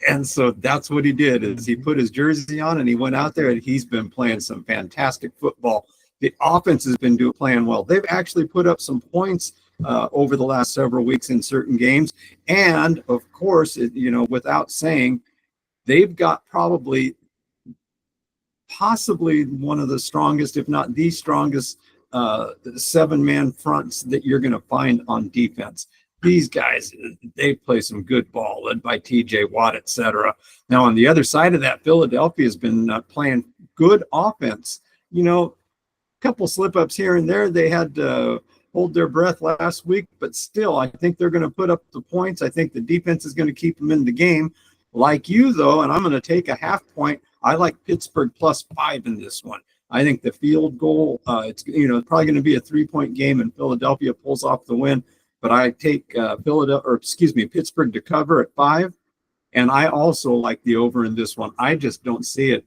And so that's what he did, is he put his jersey on and he went out there, and he's been playing some fantastic football. The offense has been playing well. They've actually put up some points over the last several weeks in certain games. And of course, without saying, they've got possibly one of the strongest, if not the strongest, 7-man fronts that you're going to find on defense. These guys, they play some good ball, led by TJ Watt, etc. Now, on the other side of that, Philadelphia has been playing good offense. A couple slip-ups here and there. They had hold their breath last week, but still, I think they're going to put up the points. I think the defense is going to keep them in the game. Like you, though, and I'm going to take a half point. I like Pittsburgh +5 in this one. I think the field goal, it's probably going to be a 3-point game, and Philadelphia pulls off the win. But I take Pittsburgh to cover at 5, and I also like the over in this one. I just don't see it.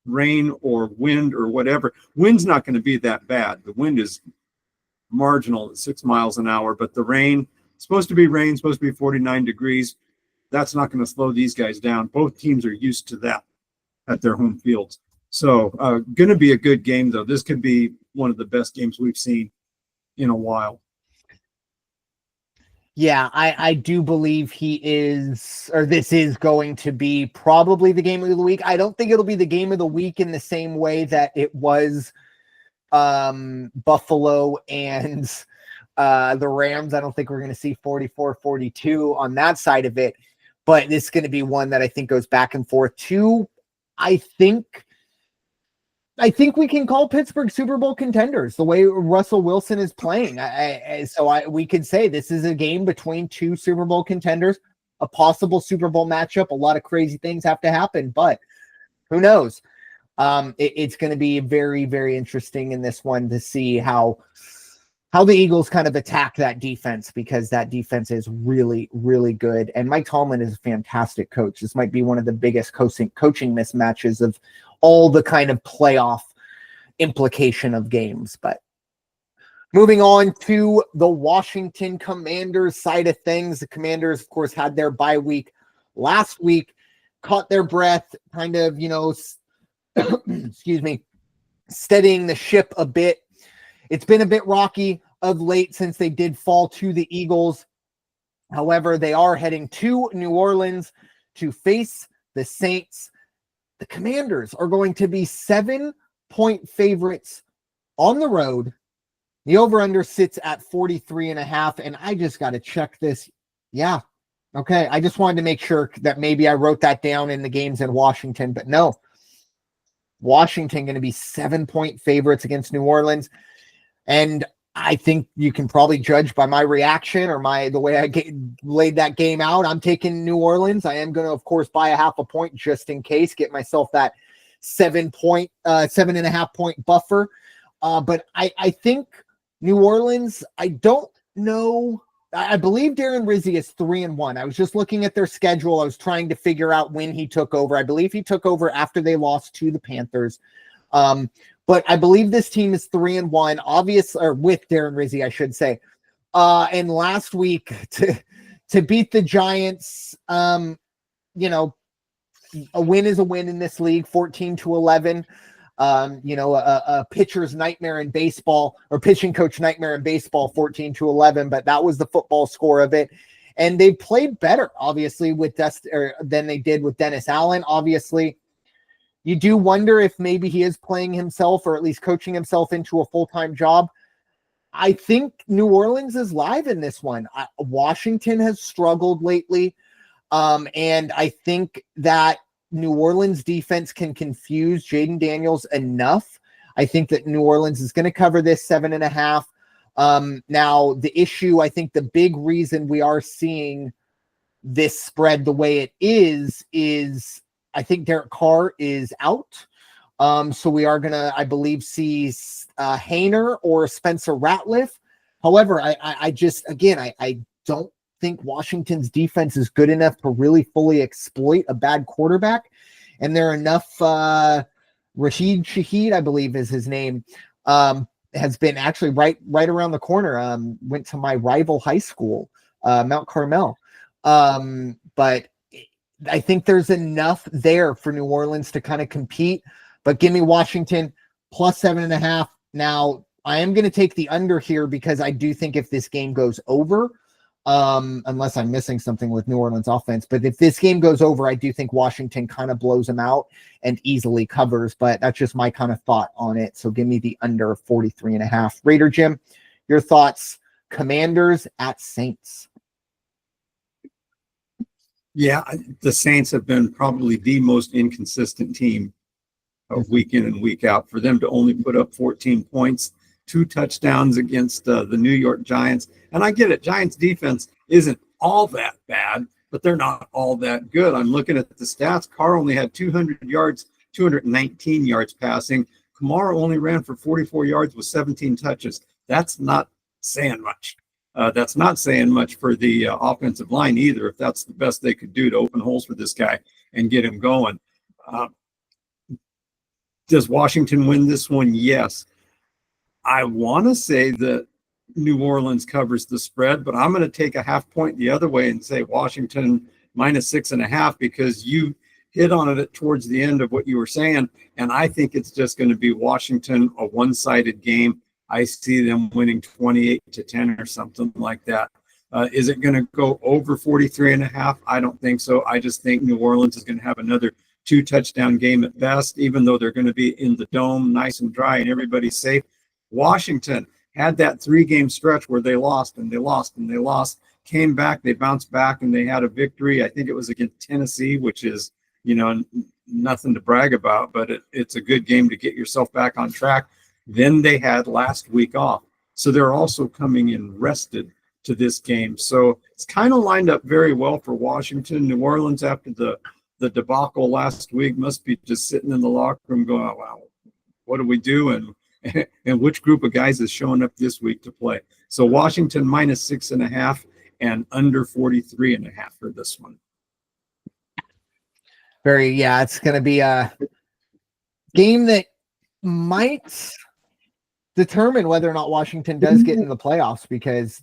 Rain or wind or whatever. Wind's not going to be that bad. The wind is marginal at 6 miles an hour, but the rain, supposed to be 49 degrees. That's not going to slow these guys down. Both teams are used to that at their home fields. So going to be a good game, though. This could be one of the best games we've seen in a while. Yeah, I do believe this is going to be probably the game of the week. I don't think it'll be the game of the week in the same way that it was Buffalo and the Rams. I don't think we're going to see 44-42 on that side of it, but this is going to be one that I think goes back and forth too. I think we can call Pittsburgh Super Bowl contenders the way Russell Wilson is playing. We could say this is a game between two Super Bowl contenders, a possible Super Bowl matchup. A lot of crazy things have to happen, but who knows? It's going to be very, very interesting in this one to see how the Eagles kind of attack that defense, because that defense is really, really good. And Mike Tomlin is a fantastic coach. This might be one of the biggest coaching mismatches of all the kind of playoff implication of games. But moving on to the Washington Commanders side of things. The Commanders, of course, had their bye week last week, caught their breath, kind of, excuse me, steadying the ship a bit. It's been a bit rocky of late since they did fall to the Eagles. However, they are heading to New Orleans to face the Saints. The Commanders are going to be 7-point favorites on the road. The over-under sits at 43.5, and I just got to check this. Yeah. Okay. I just wanted to make sure that maybe I wrote that down in the games in Washington, but no. Washington going to be 7-point favorites against New Orleans. And I think you can probably judge by my reaction or the way I laid that game out. I'm taking New Orleans. I am going to, of course, buy a half a point just in case, get myself that 7.5 point buffer. But I think New Orleans, I don't know. I believe Darren Rizzi is 3-1. I was just looking at their schedule. I was trying to figure out when he took over. I believe he took over after they lost to the Panthers. But I believe this team is 3-1, or with Darren Rizzi, I should say. And last week to beat the Giants, a win is a win in this league, 14-11. A pitcher's nightmare in baseball, or pitching coach nightmare in baseball, 14-11. But that was the football score of it. And they played better, obviously, than they did with Dennis Allen, obviously. You do wonder if maybe he is playing himself, or at least coaching himself, into a full-time job. I think New Orleans is live in this one. Washington has struggled lately. And I think that New Orleans defense can confuse Jaden Daniels enough. I think that New Orleans is going to cover this 7.5. Now, the issue, I think the big reason we are seeing this spread the way it is I think Derek Carr is out. So we are going to, I believe, see Hainer or Spencer Ratliff. However, I don't think Washington's defense is good enough to really fully exploit a bad quarterback. And there are enough, Rashid Shaheed, I believe is his name, has been actually right around the corner. Went to my rival high school, Mount Carmel. But I think there's enough there for New Orleans to kind of compete, but give me Washington plus 7.5. Now, I am going to take the under here because I do think if this game goes over, unless I'm missing something with New Orleans offense, but if this game goes over, I do think Washington kind of blows them out and easily covers, but that's just my kind of thought on it. So give me the under 43.5. Raider Jim, your thoughts? Commanders at Saints. Yeah, the Saints have been probably the most inconsistent team of week in and week out. For them to only put up 14 points 2 touchdowns against the New York Giants. And I get it. Giants defense isn't all that bad, but they're not all that good. I'm looking at the stats. Carr only had 200 yards, 219 yards passing. Kamara only ran for 44 yards with 17 touches. That's not saying much. That's not saying much for the offensive line either, if that's the best they could do to open holes for this guy and get him going. Does Washington win this one? Yes. I want to say that New Orleans covers the spread, but I'm going to take a half point the other way and say Washington -6.5, because you hit on it towards the end of what you were saying. And I think it's just going to be Washington, a one-sided game. I see them winning 28-10 or something like that. Is it going to go over 43.5? I don't think so. I just think New Orleans is going to have another 2-touchdown game at best, even though they're going to be in the dome, nice and dry, and everybody's safe. Washington had that 3-game stretch where they lost and they lost and they lost, came back, they bounced back, and they had a victory. I think it was against Tennessee, which is, nothing to brag about, but it's a good game to get yourself back on track. Then they had last week off. So they're also coming in rested to this game. So it's kind of lined up very well for Washington. New Orleans, after the debacle last week, must be just sitting in the locker room going, oh, wow, what do we do? And which group of guys is showing up this week to play? So Washington -6.5 and under 43.5 for this one. It's going to be a game that might determine whether or not Washington does get in the playoffs, because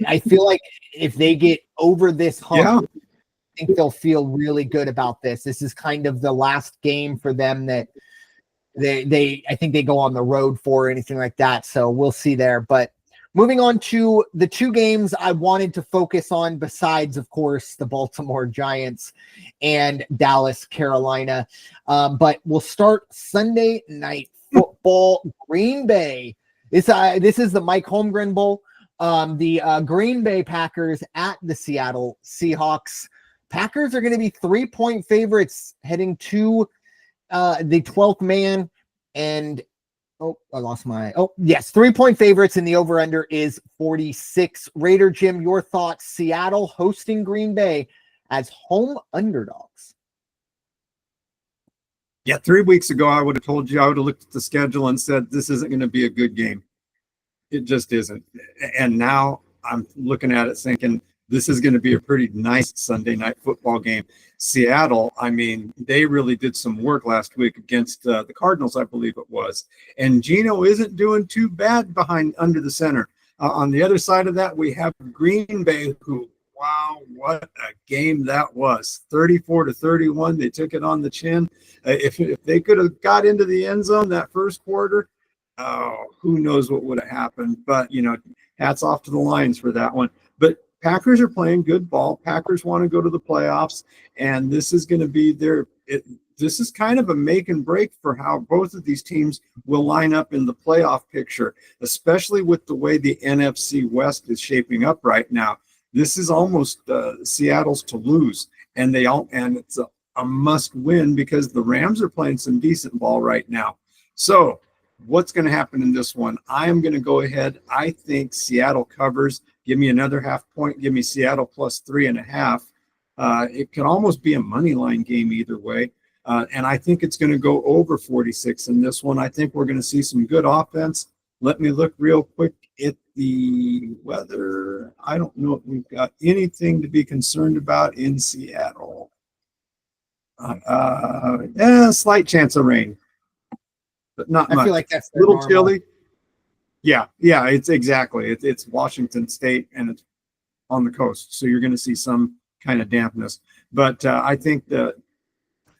I feel like if they get over this hump, I think they'll feel really good about this. This is kind of the last game for them that I think they go on the road for or anything like that. So we'll see there. But moving on to the 2 games I wanted to focus on, besides, of course, the Baltimore Giants and Dallas, Carolina. But we'll start Sunday Night Football. Green Bay. This is the Mike Holmgren Bowl. The Green Bay Packers at the Seattle Seahawks. Packers are going to be 3-point favorites heading to the 12th man. And I lost my. 3-point favorites, and the over-under is 46. Raider Jim, your thoughts? Seattle hosting Green Bay as home underdogs. Yeah, 3 weeks ago, I would have told you, I would have looked at the schedule and said, this isn't going to be a good game. It just isn't. And now I'm looking at it thinking, this is going to be a pretty nice Sunday night football game. Seattle, I mean, they really did some work last week against the Cardinals, I believe it was. And Geno isn't doing too bad under the center. On the other side of that, we have Green Bay, who, wow, what a game that was. 34-31, they took it on the chin. If they could have got into the end zone that first quarter, who knows what would have happened. But, hats off to the Lions for that one. But Packers are playing good ball. Packers want to go to the playoffs, and this is going to be this is kind of a make and break for how both of these teams will line up in the playoff picture, especially with the way the NFC West is shaping up right now. This is almost Seattle's to lose, and it's a must win, because the Rams are playing some decent ball right now. So what's going to happen in this one? I am going to go ahead. I think Seattle covers. Give me another half point. Give me Seattle +3.5. It could almost be a money line game either way. And I think it's going to go over 46 in this one. I think we're going to see some good offense. Let me look real quick at the weather. I don't know if we've got anything to be concerned about in Seattle. Slight chance of rain, but not much. I feel like that's a little normal. chilly. Yeah, it's exactly. It's Washington State, and it's on the coast, so you're going to see some kind of dampness. But I think the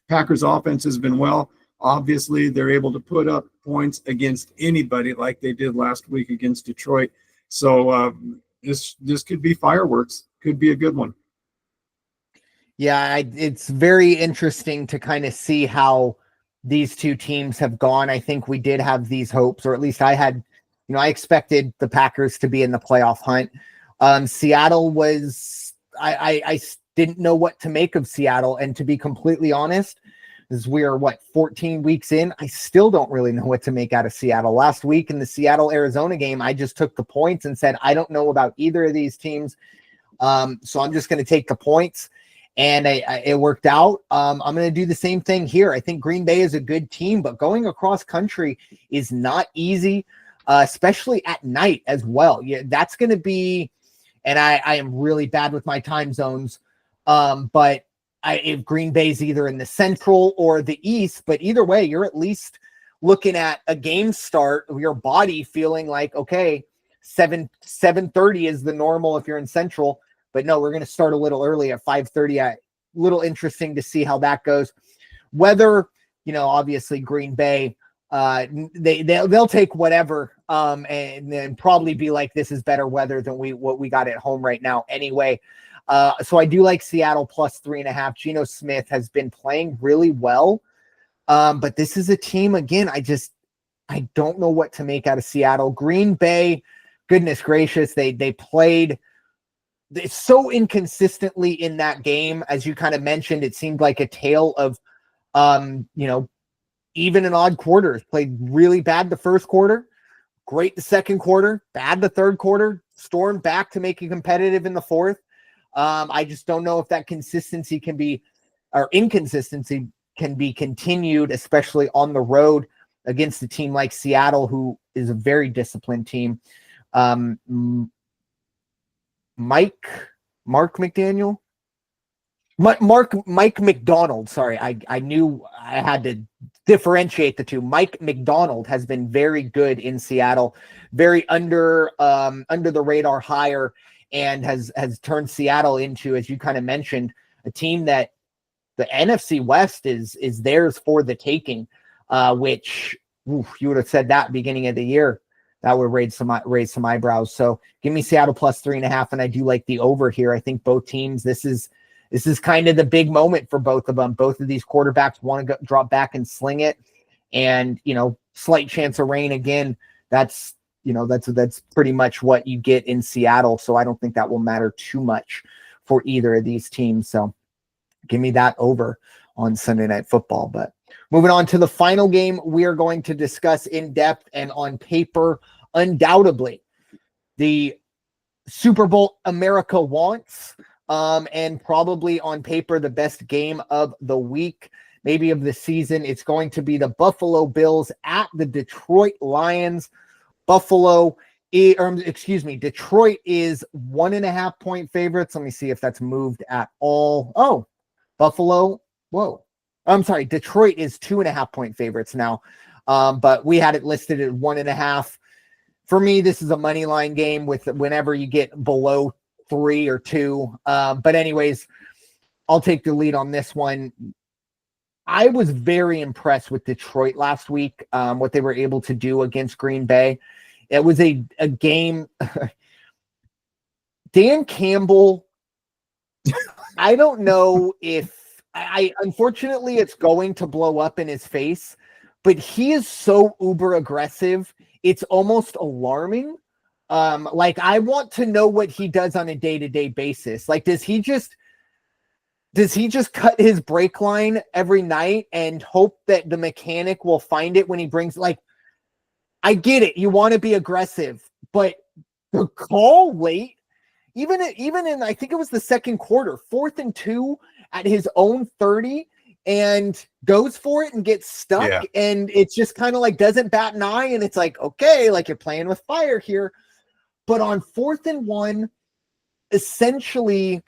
Packers offense has been well. Obviously, they're able to put up points against anybody like they did last week against Detroit. So this could be fireworks. Could be a good one. Yeah, it's very interesting to kind of see how these 2 teams have gone. I think we did have these hopes, or at least I had. I expected the Packers to be in the playoff hunt. Seattle was. I didn't know what to make of Seattle, and to be completely honest, as we're 14 weeks in. I still don't really know what to make out of Seattle. Last week in the Seattle-Arizona game, I just took the points and said, I don't know about either of these teams. So I'm just going to take the points, and it worked out. I'm going to do the same thing here. I think Green Bay is a good team, but going across country is not easy, especially at night as well. Yeah, that's going to be, and I am really bad with my time zones, but if Green Bay's either in the central or the east, but either way, you're at least looking at a game start of your body feeling like, okay, 7:30 is the normal if you're in central, but no, we're going to start a little early at 5:30. A little interesting to see how that goes. Weather, obviously Green Bay, they'll take whatever, and then probably be like, this is better weather than what we got at home right now anyway. So I do like Seattle plus 3.5. Geno Smith has been playing really well. But this is a team, again, I don't know what to make out of Seattle. Green Bay, goodness gracious, they played so inconsistently in that game. As you kind of mentioned, it seemed like a tale of, even and odd quarters. Played really bad the first quarter, great the second quarter, bad the third quarter, stormed back to make it competitive in the fourth. I just don't know if that inconsistency can be continued, especially on the road against a team like Seattle, who is a very disciplined team. Mike McDonald. Sorry, I knew I had to differentiate the two. Mike McDonald has been very good in Seattle, very under the radar hire, and has turned Seattle into, as you kind of mentioned, a team that the NFC West is theirs for the taking, which you would have said that beginning of the year. That would raise some eyebrows. So give me Seattle plus 3.5, and I do like the over here. I think both teams, this is kind of the big moment for both of them. Both of these quarterbacks want to drop back and sling it, and slight chance of rain again. That's pretty much what you get in Seattle. So I don't think that will matter too much for either of these teams. So give me that over on Sunday Night Football. But moving on to the final game we are going to discuss in depth and on paper, undoubtedly the Super Bowl America wants, and probably on paper the best game of the week, maybe of the season. It's going to be the Buffalo Bills at the Detroit Lions. Detroit is 1.5 point favorites. Let me see if that's moved at all. Oh, Buffalo. Whoa. I'm sorry. Detroit is 2.5 point favorites now. But we had it listed at 1.5. For me, this is a money line game with whenever you get below 3 or 2. But anyways, I'll take the lead on this one. I was very impressed with Detroit last week, what they were able to do against Green Bay. It was a game. Dan Campbell, I don't know if unfortunately it's going to blow up in his face, but he is so uber aggressive. It's almost alarming. Like, I want to know what he does on a day-to-day basis. Like, does he just cut his brake line every night and hope that the mechanic will find it when he brings, like, I get it. You want to be aggressive, but the call late, even in, I think it was the second quarter, 4th and 2 at his own 30, and goes for it and gets stuck. Yeah. And it's just kind of like, doesn't bat an eye. And it's like, okay, like, you're playing with fire here. But on 4th and 1, essentially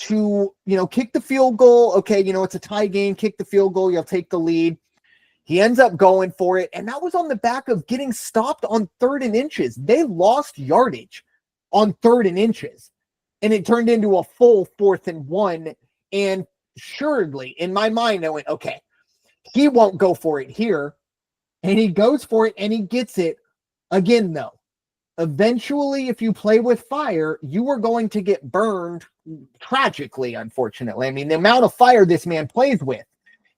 to, kick the field goal. Okay. It's a tie game, kick the field goal. You'll take the lead. He ends up going for it. And that was on the back of getting stopped on 3rd and inches. They lost yardage on 3rd and inches, and it turned into a full 4th and 1. And assuredly, in my mind, I went, okay, he won't go for it here. And he goes for it and he gets it again, though. Eventually, if you play with fire, you are going to get burned tragically, unfortunately. I mean, the amount of fire this man plays with.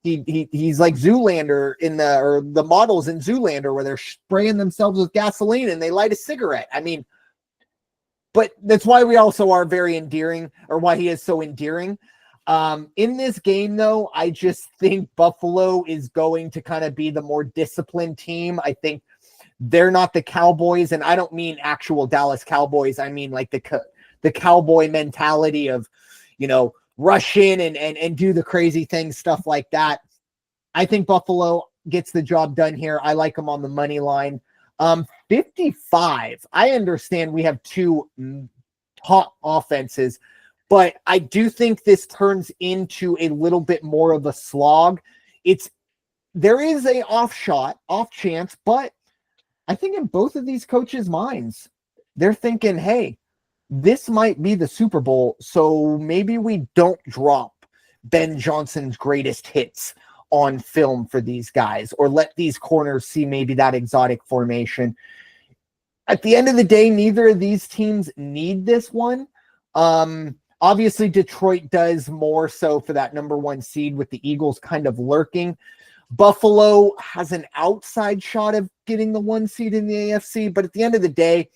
He's like Zoolander or the models in Zoolander, where they're spraying themselves with gasoline and they light a cigarette. I mean, but that's why we also are very endearing, or why he is so endearing. In this game, though, I just think Buffalo is going to kind of be the more disciplined team. I think they're not the Cowboys, and I don't mean actual Dallas Cowboys. I mean like the Cowboy mentality of, rush in and do the crazy things, stuff like that. I think Buffalo gets the job done here. I like them on the money line. 55. I understand we have two top offenses, but I do think this turns into a little bit more of a slog. There is a off chance, but I think in both of these coaches' minds, they're thinking, hey, this might be the Super Bowl, so maybe we don't drop Ben Johnson's greatest hits on film for these guys, or let these corners see maybe that exotic formation. At the end of the day, neither of these teams need this one. Obviously, Detroit does more so for that number one seed with the Eagles kind of lurking. Buffalo has an outside shot of getting the one seed in the AFC, but at the end of the day,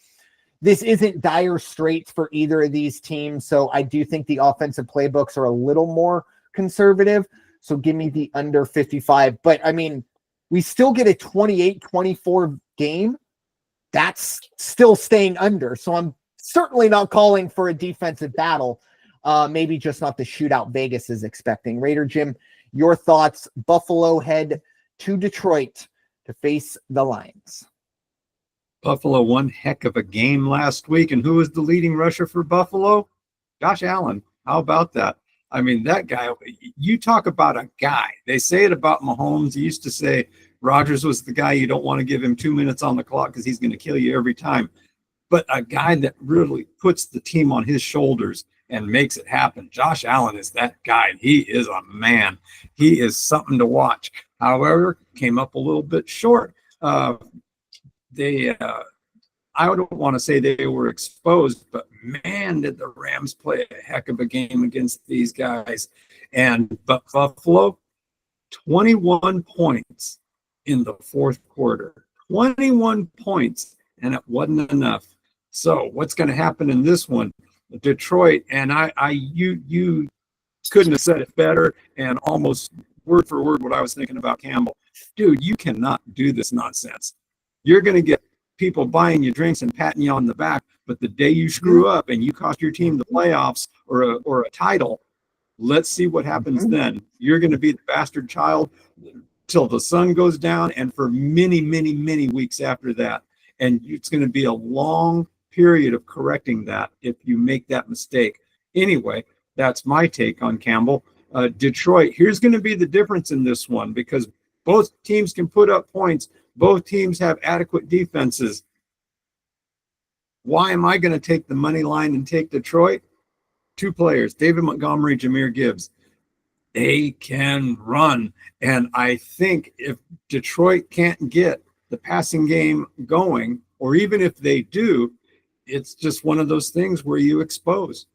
this isn't dire straits for either of these teams. So I do think the offensive playbooks are a little more conservative. So give me the under 55. But I mean, we still get a 28-24 game. That's still staying under. So I'm certainly not calling for a defensive battle. Maybe just not the shootout Vegas is expecting. Raider Jim, your thoughts. Buffalo head to Detroit to face the Lions. Buffalo, one heck of a game last week. And who was the leading rusher for Buffalo? Josh Allen. How about that? I mean, that guy, you talk about a guy. They say it about Mahomes. He used to say Rodgers was the guy you don't want to give him 2 minutes on the clock because he's going to kill you every time. But a guy that really puts the team on his shoulders and makes it happen. Josh Allen is that guy. He is a man. He is something to watch. However, came up a little bit short. I don't want to say they were exposed, but man, did the Rams play a heck of a game against these guys. But Buffalo, 21 points in the fourth quarter, 21 points, and it wasn't enough. So what's going to happen in this one? Detroit, and you couldn't have said it better, and almost word for word what I was thinking about Campbell. Dude, you cannot do this nonsense. You're going to get people buying you drinks and patting you on the back, but the day you screw up and you cost your team the playoffs or a title, let's see what happens then. You're going to be the bastard child till the sun goes down and for many, many, many weeks after that. And it's going to be a long period of correcting that if you make that mistake. Anyway, that's my take on Campbell. Detroit, here's going to be the difference in this one because both teams can put up points. Both teams have adequate defenses. Why am I going to take the money line and take Detroit? Two players, David Montgomery, Jahmyr Gibbs. They can run. And I think if Detroit can't get the passing game going, or even if they do, it's just one of those things where you expose.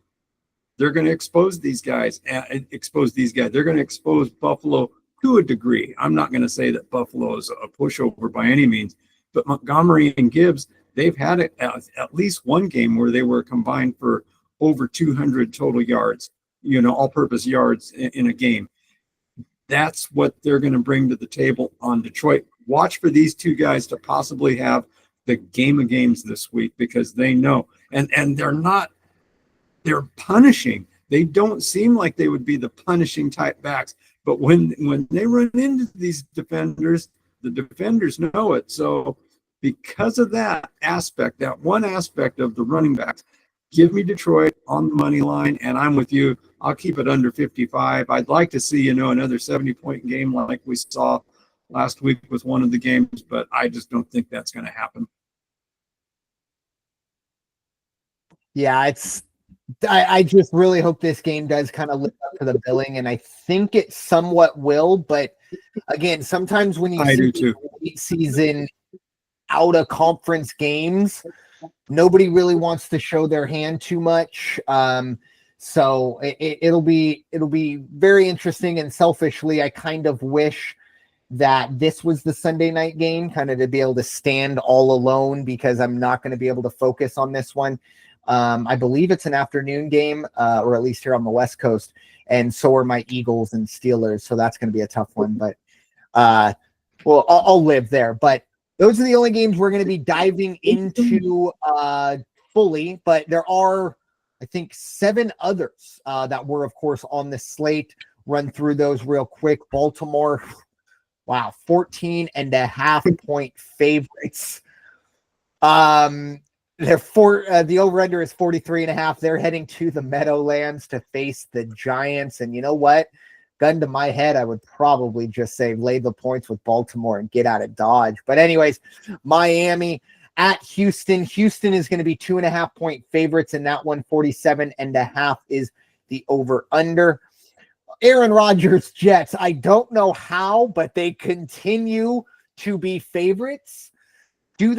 They're going to expose these guys. They're going to expose Buffalo to a degree. I'm not going to say that Buffalo is a pushover by any means, but Montgomery and Gibbs, they've had at least one game where they were combined for over 200 total yards, all-purpose yards in a game. That's what they're going to bring to the table on Detroit. Watch for these two guys to possibly have the game of games this week because they know. And they're punishing. They don't seem like they would be the punishing type backs. But when they run into these defenders, the defenders know it. So because of that aspect, that one aspect of the running backs, give me Detroit on the money line, and I'm with you. I'll keep it under 55. I'd like to see, another 70-point game like we saw last week with one of the games, but I just don't think that's going to happen. Yeah, I just really hope this game does kind of live up to the billing, and I think it somewhat will. But again, sometimes when you see late season out of conference games, nobody really wants to show their hand too much. So it'll be very interesting. And selfishly, I kind of wish that this was the Sunday night game, kind of to be able to stand all alone because I'm not going to be able to focus on this one. I believe it's an afternoon game, or at least here on the West Coast. and so are my Eagles and Steelers. So that's going to be a tough one, but well, I'll live there. But those are the only games we're going to be diving into fully. But there are, I think, 7 others that were, of course, on the slate. Run through those real quick. Baltimore, wow, 14.5-point favorites. The over-under is 43.5. They're heading to the Meadowlands to face the Giants. And you know what? Gun to my head, I would probably just say lay the points with Baltimore and get out of Dodge. But anyways, Miami at Houston. Houston is going to be 2.5-point favorites in that one. 47.5 is the over-under. Aaron Rodgers Jets. I don't know how, but they continue to be favorites. Do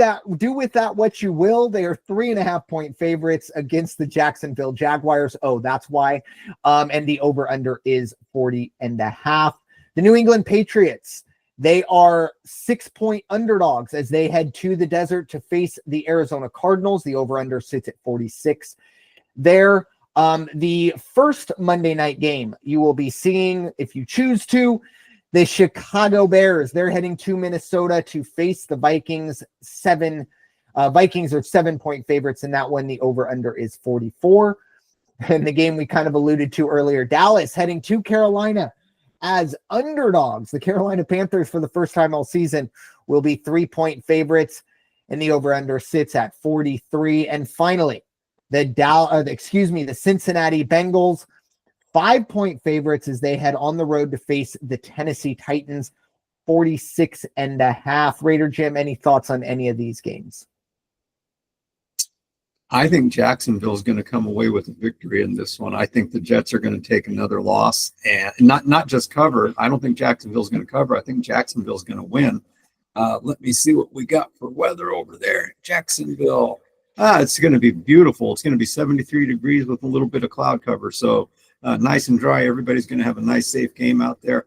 with that what you will. They are 3.5-point favorites against the Jacksonville Jaguars. Oh, that's why. And the over-under is 40.5. The New England Patriots. They are 6-point underdogs as they head to the desert to face the Arizona Cardinals. The over-under sits at 46. There. The first Monday night game you will be seeing, if you choose to, the Chicago Bears. They're heading to Minnesota to face the Vikings. Vikings are 7-point favorites in that one. The over-under is 44. And the game we kind of alluded to earlier, Dallas heading to Carolina as underdogs. The Carolina Panthers, for the first time all season, will be 3-point favorites, and the over-under sits at 43. And finally, the Cincinnati Bengals, 5-point favorites as they head on the road to face the Tennessee Titans, 46.5. Raider Jim, any thoughts on any of these games? I think Jacksonville is going to come away with a victory in this one. I think the Jets are going to take another loss and not just cover. I don't think Jacksonville is going to cover. I think Jacksonville is going to win. Let me see what we got for weather over there. Jacksonville. It's going to be beautiful. It's going to be 73 degrees with a little bit of cloud cover. So nice and dry. Everybody's going to have a nice, safe game out there.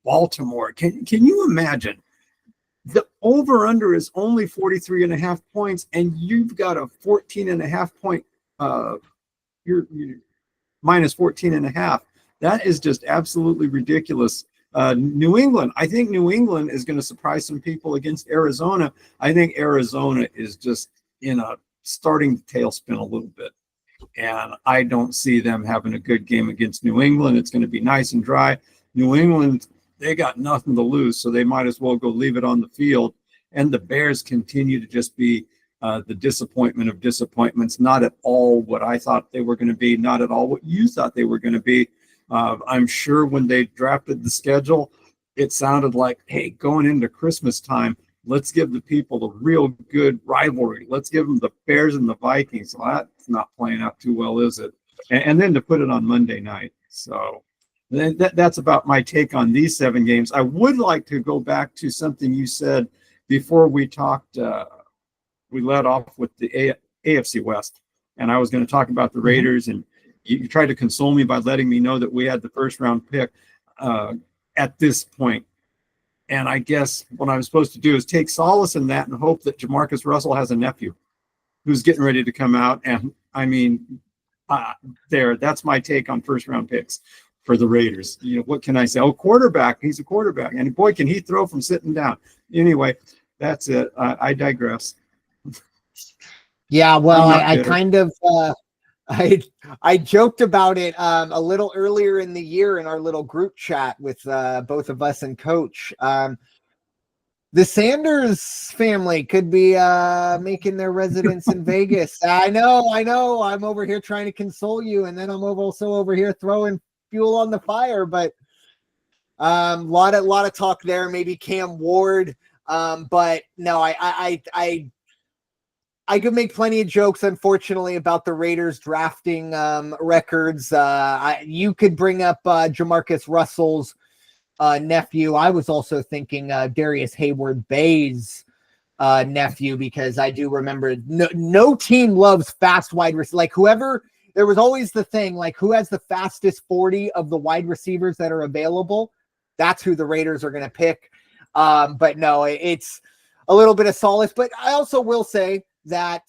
Baltimore. Can you imagine? The over-under is only 43.5 points, and you've got a 14.5 point, you're minus 14.5. That is just absolutely ridiculous. New England. I think New England is going to surprise some people against Arizona. I think Arizona is just starting to tailspin a little bit. And I don't see them having a good game against New England. It's going to be nice and dry. New England, they got nothing to lose, so they might as well go leave it on the field. And the Bears continue to just be the disappointment of disappointments. Not at all what I thought they were going to be, not at all what you thought they were going to be. I'm sure when they drafted the schedule, it sounded like, hey, going into Christmas time, let's give the people a real good rivalry. Let's give them the Bears and the Vikings. Well, that's not playing out too well, is it? And then to put it on Monday night. So that's about my take on these 7 games. I would like to go back to something you said before we talked. We led off with the AFC West, and I was going to talk about the Raiders, and you tried to console me by letting me know that we had the first-round pick at this point. And I guess what I'm supposed to do is take solace in that and hope that Jamarcus Russell has a nephew who's getting ready to come out. And I mean, that's my take on first-round picks for the Raiders. What can I say? Oh, quarterback. He's a quarterback. And boy, can he throw from sitting down. Anyway, that's it. I digress. Yeah, well, I kind of I joked about it a little earlier in the year in our little group chat with both of us and Coach. The Sanders family could be making their residence in Vegas. I know. I'm over here trying to console you, and then I'm also over here throwing fuel on the fire. But a lot of talk there. Maybe Cam Ward, but no, I could make plenty of jokes, unfortunately, about the Raiders drafting records. You could bring up Jamarcus Russell's nephew. I was also thinking Darius Hayward-Bay's nephew, because I do remember no team loves fast wide receivers. Like there was always the thing, like who has the fastest 40 of the wide receivers that are available? That's who the Raiders are going to pick. But no, it's a little bit of solace. But I also will say that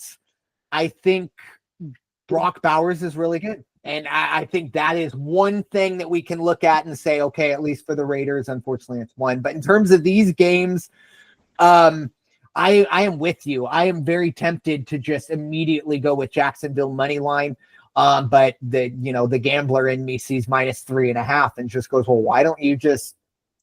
I think Brock Bowers is really good. And I think that is one thing that we can look at and say, okay, at least for the Raiders, unfortunately, it's one. But in terms of these games, I am with you. I am very tempted to just immediately go with Jacksonville money line. But the gambler in me sees -3.5 and just goes, well, why don't you just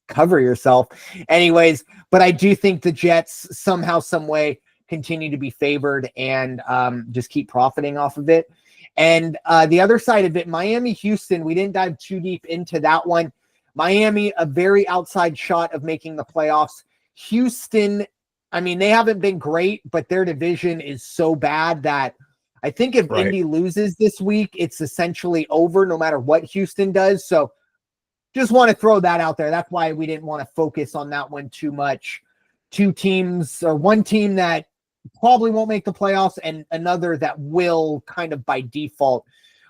cover yourself? Anyways, but I do think the Jets somehow, some way continue to be favored and just keep profiting off of it. And the other side of it, Miami, Houston, we didn't dive too deep into that one. Miami, a very outside shot of making the playoffs. Houston, I mean, they haven't been great, but their division is so bad that I think if Indy loses this week, it's essentially over no matter what Houston does. So just want to throw that out there. That's why we didn't want to focus on that one too much. Two teams, or one team that probably won't make the playoffs and another that will kind of by default.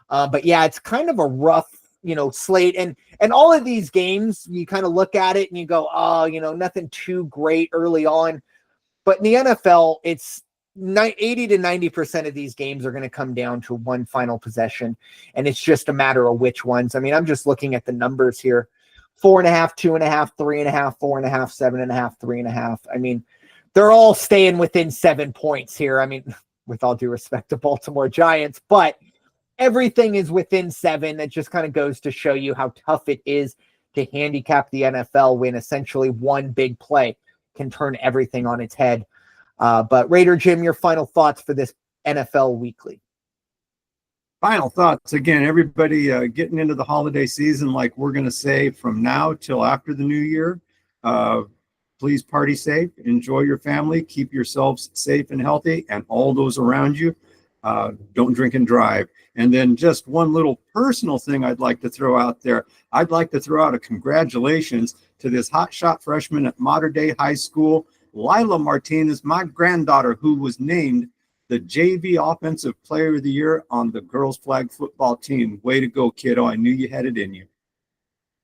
But yeah, it's kind of a rough, slate. And all of these games, you kind of look at it and you go, oh, nothing too great early on. But in the NFL, it's 80 to 90% of these games are going to come down to one final possession. And it's just a matter of which ones. I mean, I'm just looking at the numbers here. 4.5, 2.5, 3.5, 4.5, 7.5, 3.5. I mean, they're all staying within 7 points here. I mean, with all due respect to Baltimore Giants, but everything is within 7. It just kind of goes to show you how tough it is to handicap the NFL when essentially one big play can turn everything on its head. But Raider Jim, your final thoughts for this NFL Weekly. Final thoughts. Again, everybody getting into the holiday season, like we're going to say from now till after the new year. Please party safe, enjoy your family, keep yourselves safe and healthy, and all those around you. Don't drink and drive. And then just one little personal thing I'd like to throw out there. I'd like to throw out a congratulations to this hotshot freshman at Mater Dei High School, Lila Martinez, my granddaughter, who was named the JV Offensive Player of the Year on the girls flag football team. Way to go, kiddo. I knew you had it in you.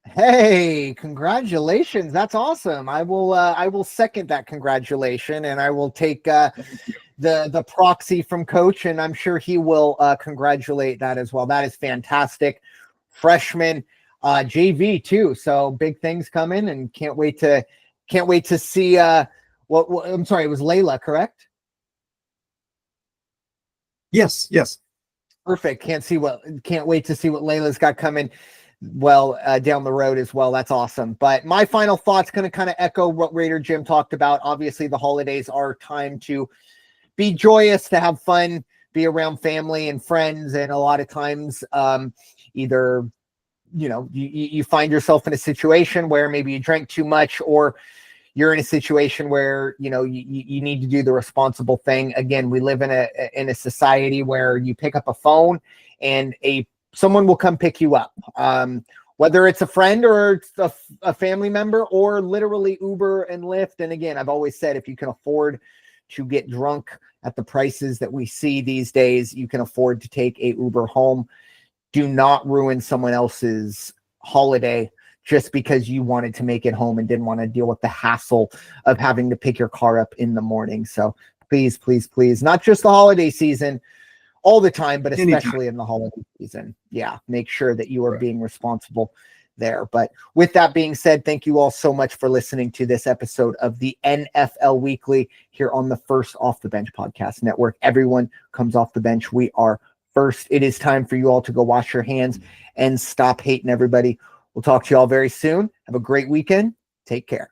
Hey, congratulations. That's awesome. I will second that congratulation, and I will take the proxy from coach, and I'm sure he will congratulate that as well. That is fantastic. Freshman JV too. So big things coming, and can't wait to see what I'm sorry, it was Layla, correct? Yes. Perfect. Can't wait to see what Layla's got coming down the road as well. That's awesome. But my final thoughts going to kind of echo what Raider Jim talked about. Obviously, the holidays are time to be joyous, to have fun, be around family and friends. And a lot of times, either, you find yourself in a situation where maybe you drank too much, or you're in a situation where, you need to do the responsible thing. Again, we live in a society where you pick up a phone and someone will come pick you up, whether it's a friend or it's a family member, or literally Uber and Lyft. And again, I've always said, if you can afford to get drunk at the prices that we see these days, you can afford to take a Uber home. Do not ruin someone else's holiday just because you wanted to make it home and didn't want to deal with the hassle of having to pick your car up in the morning. So please, not just the holiday season, all the time, but especially in the holiday season. Yeah, make sure that you are being responsible there. But with that being said, thank you all so much for listening to this episode of the NFL Weekly here on the First Off the Bench Podcast Network. Everyone comes off the bench. We are first. It is time for you all to go wash your hands and stop hating everybody. We'll talk to you all very soon. Have a great weekend. Take care.